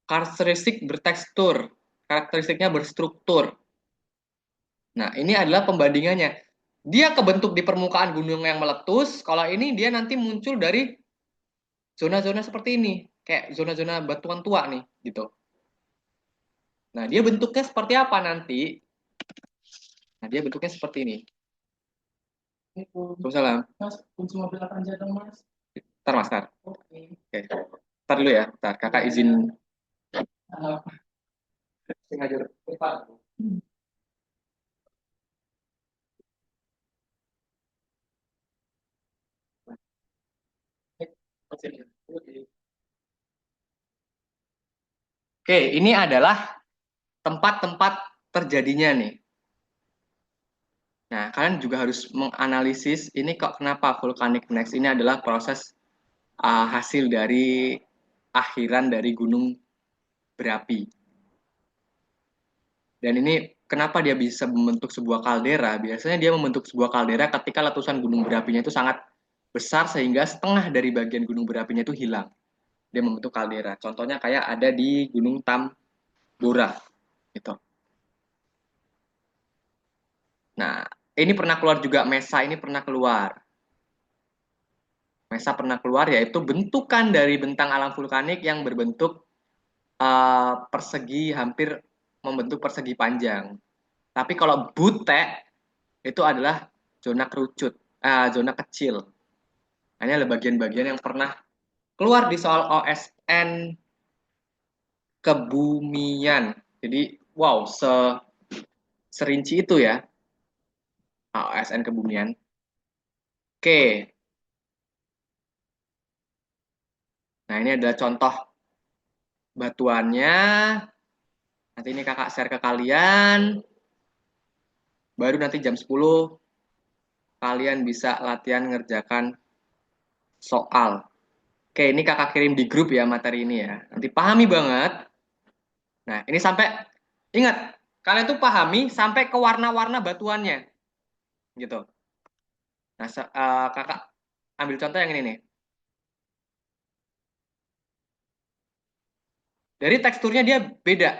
Karakteristik bertekstur, karakteristiknya berstruktur. Nah, ini adalah pembandingannya. Dia kebentuk di permukaan gunung yang meletus, kalau ini dia nanti muncul dari zona-zona seperti ini, kayak zona-zona batuan tua nih, gitu. Nah, dia bentuknya seperti apa nanti? Nah, dia bentuknya seperti ini. Waalaikumsalam. Mas, kunci mobil aja dong, Mas. Ntar, Mas, ntar. Oke. Ntar dulu ya, ntar. Kakak izin. Sengaja. Oke, ini adalah tempat-tempat terjadinya nih. Nah, kalian juga harus menganalisis ini kok kenapa volcanic next ini adalah proses hasil dari akhiran dari gunung berapi. Dan ini kenapa dia bisa membentuk sebuah kaldera? Biasanya dia membentuk sebuah kaldera ketika letusan gunung berapinya itu sangat besar sehingga setengah dari bagian gunung berapinya itu hilang. Dia membentuk kaldera. Contohnya kayak ada di Gunung Tambora gitu. Nah, ini pernah keluar juga Mesa ini pernah keluar. Mesa pernah keluar yaitu bentukan dari bentang alam vulkanik yang berbentuk persegi hampir membentuk persegi panjang. Tapi kalau butek itu adalah zona kerucut, zona kecil. Ini adalah bagian-bagian yang pernah keluar di soal OSN kebumian. Jadi, wow, serinci itu ya OSN kebumian. Oke, nah ini adalah contoh batuannya. Nanti ini kakak share ke kalian. Baru nanti jam 10 kalian bisa latihan ngerjakan soal. Oke, ini kakak kirim di grup ya materi ini ya. Nanti pahami banget. Nah, ini sampai ingat, kalian tuh pahami sampai ke warna-warna batuannya. Gitu. Nah, kakak ambil contoh yang ini nih. Dari teksturnya dia beda.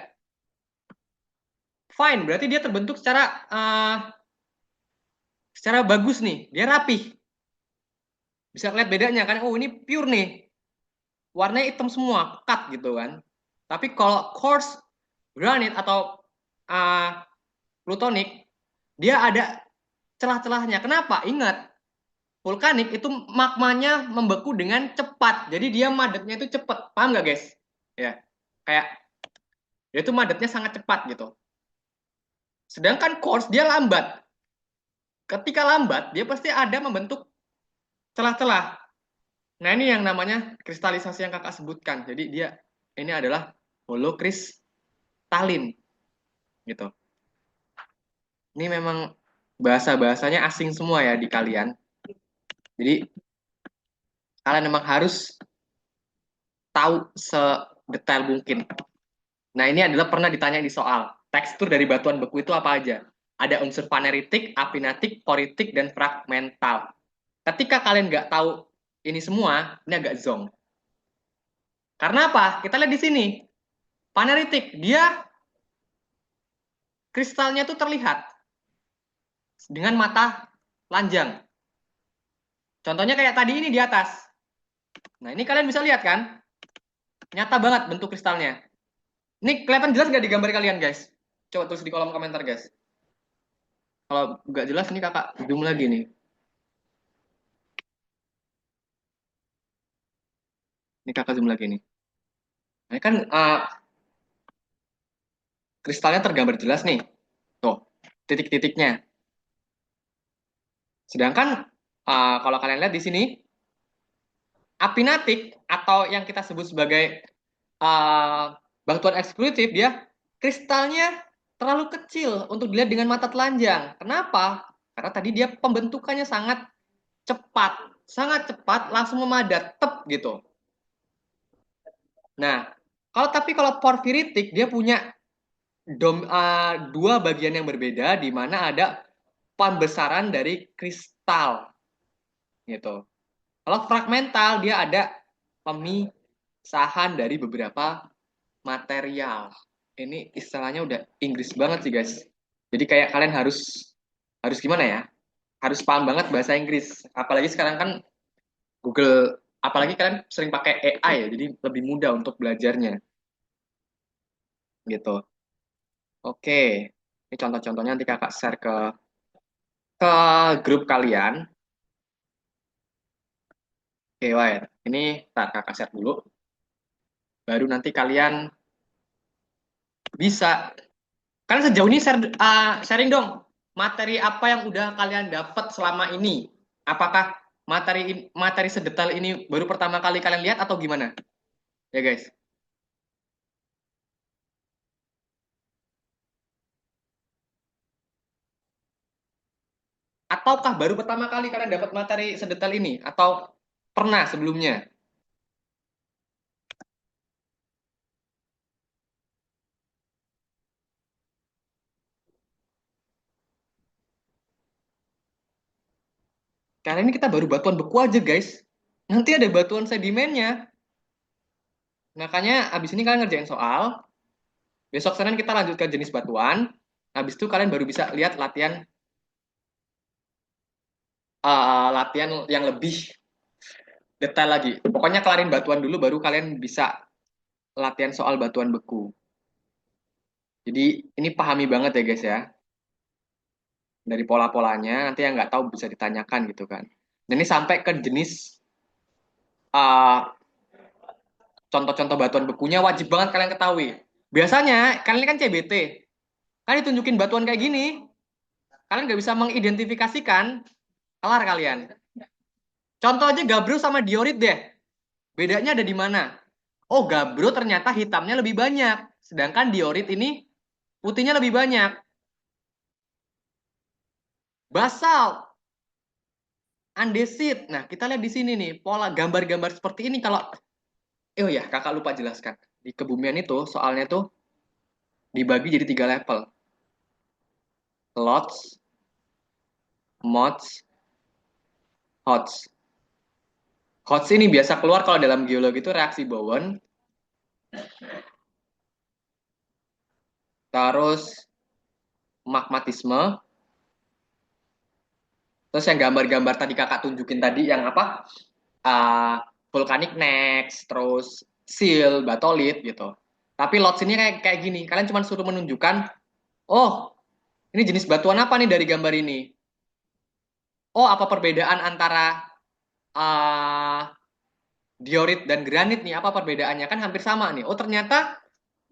Fine, berarti dia terbentuk secara bagus nih. Dia rapih. Bisa lihat bedanya kan. Oh, ini pure nih. Warnanya hitam semua, pekat gitu kan. Tapi kalau coarse granite atau uh, plutonic, dia ada celah-celahnya. Kenapa? Ingat, vulkanik itu magmanya membeku dengan cepat. Jadi dia madatnya itu cepat. Paham nggak guys? Ya, kayak dia itu madatnya sangat cepat gitu. Sedangkan quartz dia lambat. Ketika lambat, dia pasti ada membentuk celah-celah. Nah, ini yang namanya kristalisasi yang kakak sebutkan. Jadi dia ini adalah holokristalin gitu. Ini memang bahasa-bahasanya asing semua ya di kalian. Jadi kalian memang harus tahu sedetail mungkin. Nah, ini adalah pernah ditanya di soal. Tekstur dari batuan beku itu apa aja? Ada unsur faneritik, apinatik, poritik, dan fragmental. Ketika kalian nggak tahu ini semua, ini agak zonk. Karena apa? Kita lihat di sini. Faneritik, dia kristalnya itu terlihat dengan mata lanjang. Contohnya kayak tadi ini di atas. Nah, ini kalian bisa lihat kan? Nyata banget bentuk kristalnya. Ini kelihatan jelas nggak di gambar kalian, guys? Coba tulis di kolom komentar, guys. Kalau nggak jelas, ini kakak zoom lagi nih. Ini kakak zoom lagi nih. Nah, kan kristalnya tergambar jelas nih. Tuh, titik-titiknya. Sedangkan kalau kalian lihat di sini, apinatik atau yang kita sebut sebagai batuan eksklusif, dia kristalnya terlalu kecil untuk dilihat dengan mata telanjang. Kenapa? Karena tadi dia pembentukannya sangat cepat, langsung memadat, tep gitu. Nah, kalau porfiritik dia punya dua bagian yang berbeda di mana ada pembesaran dari kristal gitu. Kalau fragmental dia ada pemisahan dari beberapa material. Ini istilahnya udah Inggris banget sih guys. Jadi kayak kalian harus harus gimana ya? Harus paham banget bahasa Inggris. Apalagi sekarang kan Google, apalagi kalian sering pakai AI ya, jadi lebih mudah untuk belajarnya gitu. Oke, ini contoh-contohnya nanti kakak share ke grup kalian. Oke, Wait. Ini tak kakak share dulu. Baru nanti kalian bisa. Kalian sejauh ini sharing dong. Materi apa yang udah kalian dapat selama ini? Apakah materi materi sedetail ini baru pertama kali kalian lihat atau gimana? Ya guys. Ataukah baru pertama kali kalian dapat materi sedetail ini? Atau pernah sebelumnya? Karena ini kita baru batuan beku aja guys. Nanti ada batuan sedimennya. Makanya abis ini kalian ngerjain soal. Besok Senin kita lanjut ke jenis batuan. Habis itu kalian baru bisa lihat latihan yang lebih detail lagi. Pokoknya kelarin batuan dulu baru kalian bisa latihan soal batuan beku. Jadi ini pahami banget ya guys ya. Dari pola-polanya nanti yang nggak tahu bisa ditanyakan gitu kan. Dan ini sampai ke jenis uh, contoh-contoh batuan bekunya wajib banget kalian ketahui. Biasanya kalian ini kan CBT, kan ditunjukin batuan kayak gini, kalian nggak bisa mengidentifikasikan, kelar kalian. Contoh aja gabro sama diorit deh. Bedanya ada di mana? Oh, gabro ternyata hitamnya lebih banyak, sedangkan diorit ini putihnya lebih banyak. Basalt, andesit. Nah, kita lihat di sini nih, pola gambar-gambar seperti ini kalau oh ya, kakak lupa jelaskan. Di kebumian itu soalnya tuh dibagi jadi 3 level. Lots, mods, hots. Hots ini biasa keluar kalau dalam geologi itu reaksi Bowen, terus magmatisme, terus yang gambar-gambar tadi kakak tunjukin tadi yang apa? Volcanic next, terus seal, batolit gitu. Tapi lots ini kayak gini, kalian cuma suruh menunjukkan, oh ini jenis batuan apa nih dari gambar ini? oh apa perbedaan antara uh, diorit dan granit nih, apa perbedaannya? Kan hampir sama nih. Oh ternyata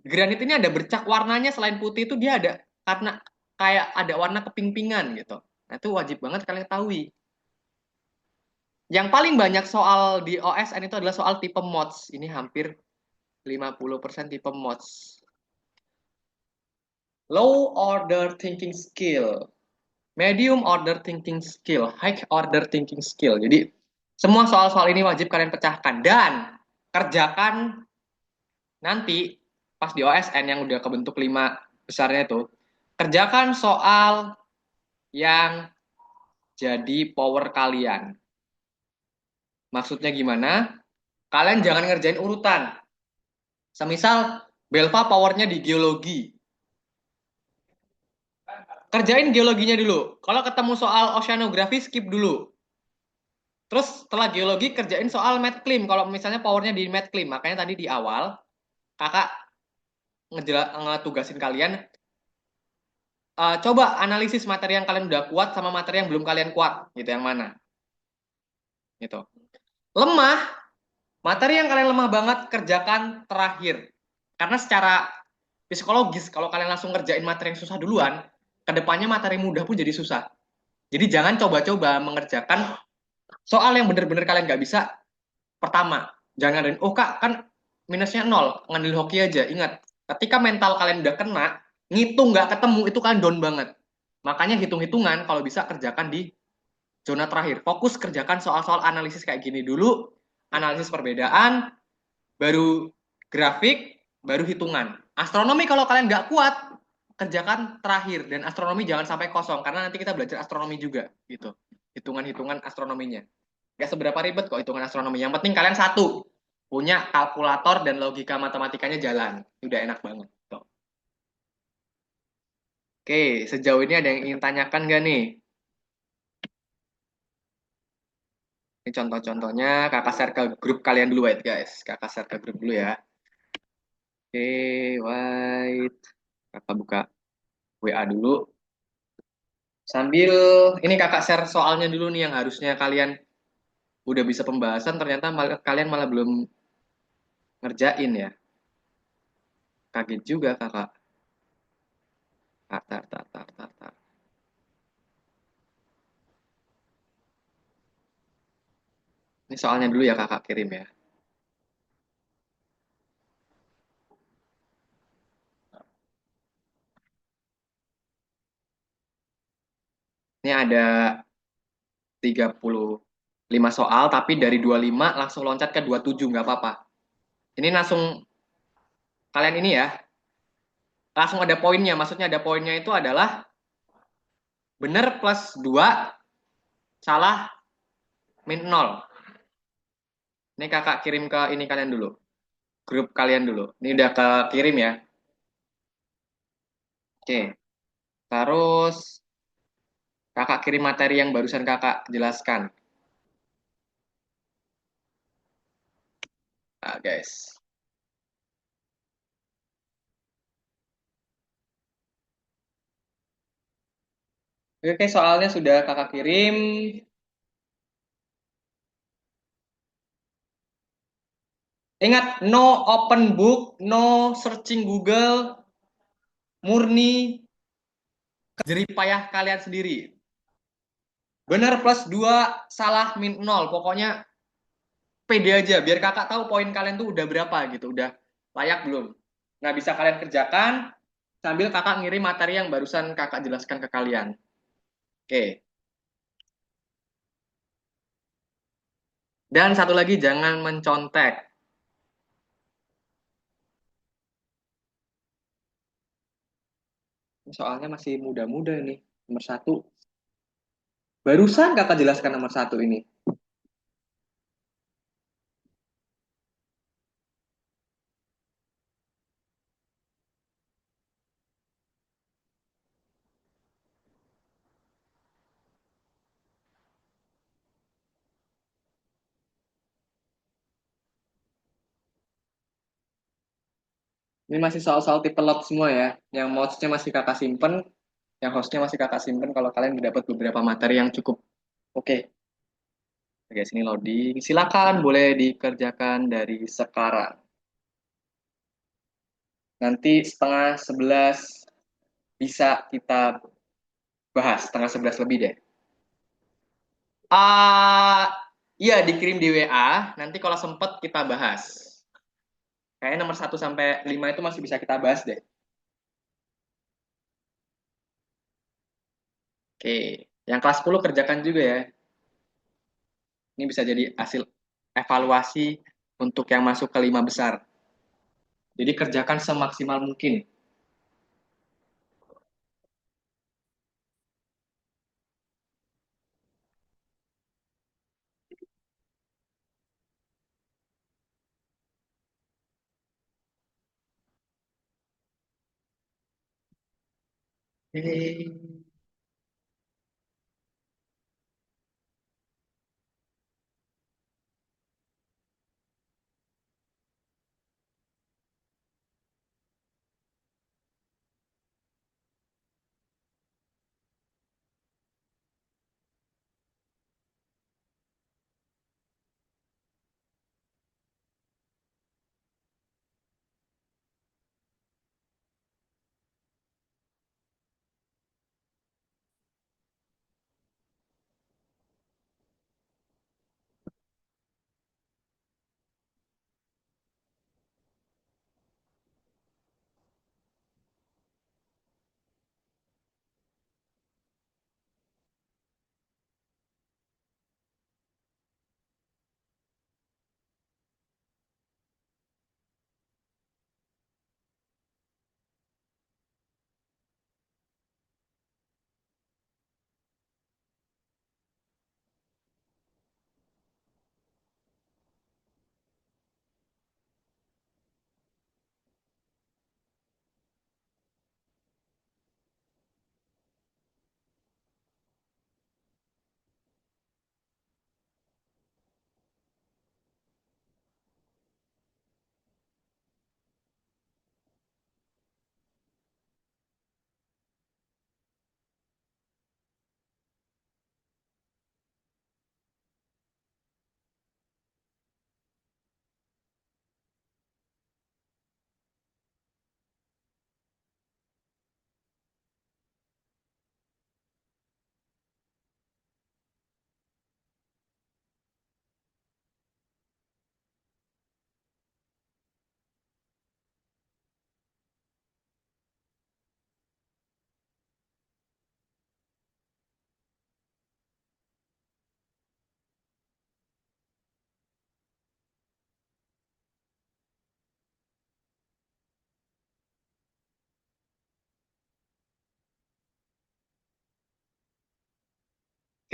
granit ini ada bercak warnanya, selain putih itu dia ada karena kayak ada warna keping-pingan gitu. Nah itu wajib banget kalian ketahui. Yang paling banyak soal di OSN itu adalah soal tipe mods. Ini hampir 50% tipe mods. Low order thinking skill, medium order thinking skill, high order thinking skill. Jadi semua soal-soal ini wajib kalian pecahkan dan kerjakan nanti pas di OSN yang udah kebentuk 5 besarnya itu. Kerjakan soal yang jadi power kalian. Maksudnya gimana? Kalian jangan ngerjain urutan. Semisal Belva powernya di geologi. Kerjain geologinya dulu. Kalau ketemu soal oceanografi, skip dulu. Terus setelah geologi, kerjain soal medclim. Kalau misalnya powernya di medclim. Makanya tadi di awal, kakak ngetugasin kalian, coba analisis materi yang kalian udah kuat sama materi yang belum kalian kuat. Gitu, yang mana? Gitu. Lemah, materi yang kalian lemah banget, kerjakan terakhir. Karena secara psikologis, kalau kalian langsung ngerjain materi yang susah duluan, kedepannya materi mudah pun jadi susah. Jadi jangan coba-coba mengerjakan soal yang bener-bener kalian nggak bisa pertama. Jangan ngadain, oh kak, kan minusnya nol, ngambil hoki aja. Ingat, ketika mental kalian udah kena, ngitung nggak ketemu, itu kalian down banget. Makanya hitung-hitungan kalau bisa kerjakan di zona terakhir. Fokus kerjakan soal-soal analisis kayak gini dulu, analisis perbedaan, baru grafik, baru hitungan. Astronomi kalau kalian nggak kuat, kerjakan terakhir. Dan astronomi jangan sampai kosong, karena nanti kita belajar astronomi juga. Gitu. Hitungan-hitungan astronominya. Gak seberapa ribet kok hitungan astronomi. Yang penting kalian satu, punya kalkulator dan logika matematikanya jalan. Udah enak banget. Tuh. Oke, sejauh ini ada yang ingin tanyakan gak nih? Ini contoh-contohnya, kakak share ke grup kalian dulu, wait guys. Kakak share ke grup dulu ya. Oke, wait. Kakak buka WA dulu. Sambil ini kakak share soalnya dulu nih yang harusnya kalian udah bisa pembahasan, ternyata kalian malah belum ngerjain ya. Kaget juga kakak. Tar, tar, tar, tar, tar, tar. Ini soalnya dulu ya kakak kirim ya. Ini ada 35 soal, tapi dari 25 langsung loncat ke 27, nggak apa-apa. Ini langsung, kalian ini ya, langsung ada poinnya. Maksudnya ada poinnya itu adalah benar plus 2, salah min 0. Ini kakak kirim ke ini kalian dulu. Grup kalian dulu. Ini udah ke kirim ya. Oke. Terus kakak kirim materi yang barusan kakak jelaskan. Nah, guys. Oke, soalnya sudah kakak kirim. Ingat, no open book, no searching Google, murni jerih payah kalian sendiri. Benar plus 2, salah min 0. Pokoknya pede aja, biar kakak tahu poin kalian tuh udah berapa gitu, udah layak belum. Nah, bisa kalian kerjakan sambil kakak ngirim materi yang barusan kakak jelaskan ke kalian. Oke. Dan satu lagi, jangan mencontek. Soalnya masih muda-muda nih. Nomor satu. Barusan kakak jelaskan nomor satu ini. Ini masih soal-soal tipe lot semua ya. Yang mods-nya masih kakak simpen, yang hostnya masih kakak simpen kalau kalian dapat beberapa materi yang cukup Oke, oke, sini loading. Silakan boleh dikerjakan dari sekarang. Nanti setengah 11 bisa kita bahas, setengah 11 lebih deh. Ah, iya dikirim di WA, nanti kalau sempet kita bahas. Kayaknya nomor 1 sampai 5 itu masih bisa kita bahas deh. Oke, yang kelas 10 kerjakan juga ya. Ini bisa jadi hasil evaluasi untuk yang masuk ke 5 besar. Jadi kerjakan semaksimal mungkin. Oke,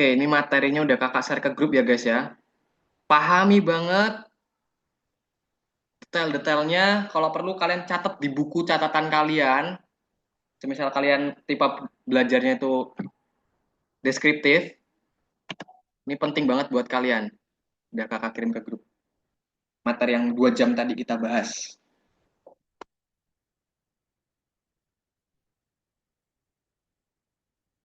oke, ini materinya udah kakak share ke grup ya guys ya. Pahami banget detail-detailnya. Kalau perlu kalian catat di buku catatan kalian. Semisal kalian tipe belajarnya itu deskriptif, ini penting banget buat kalian. Udah kakak kirim ke grup. Materi yang 2 jam tadi kita bahas.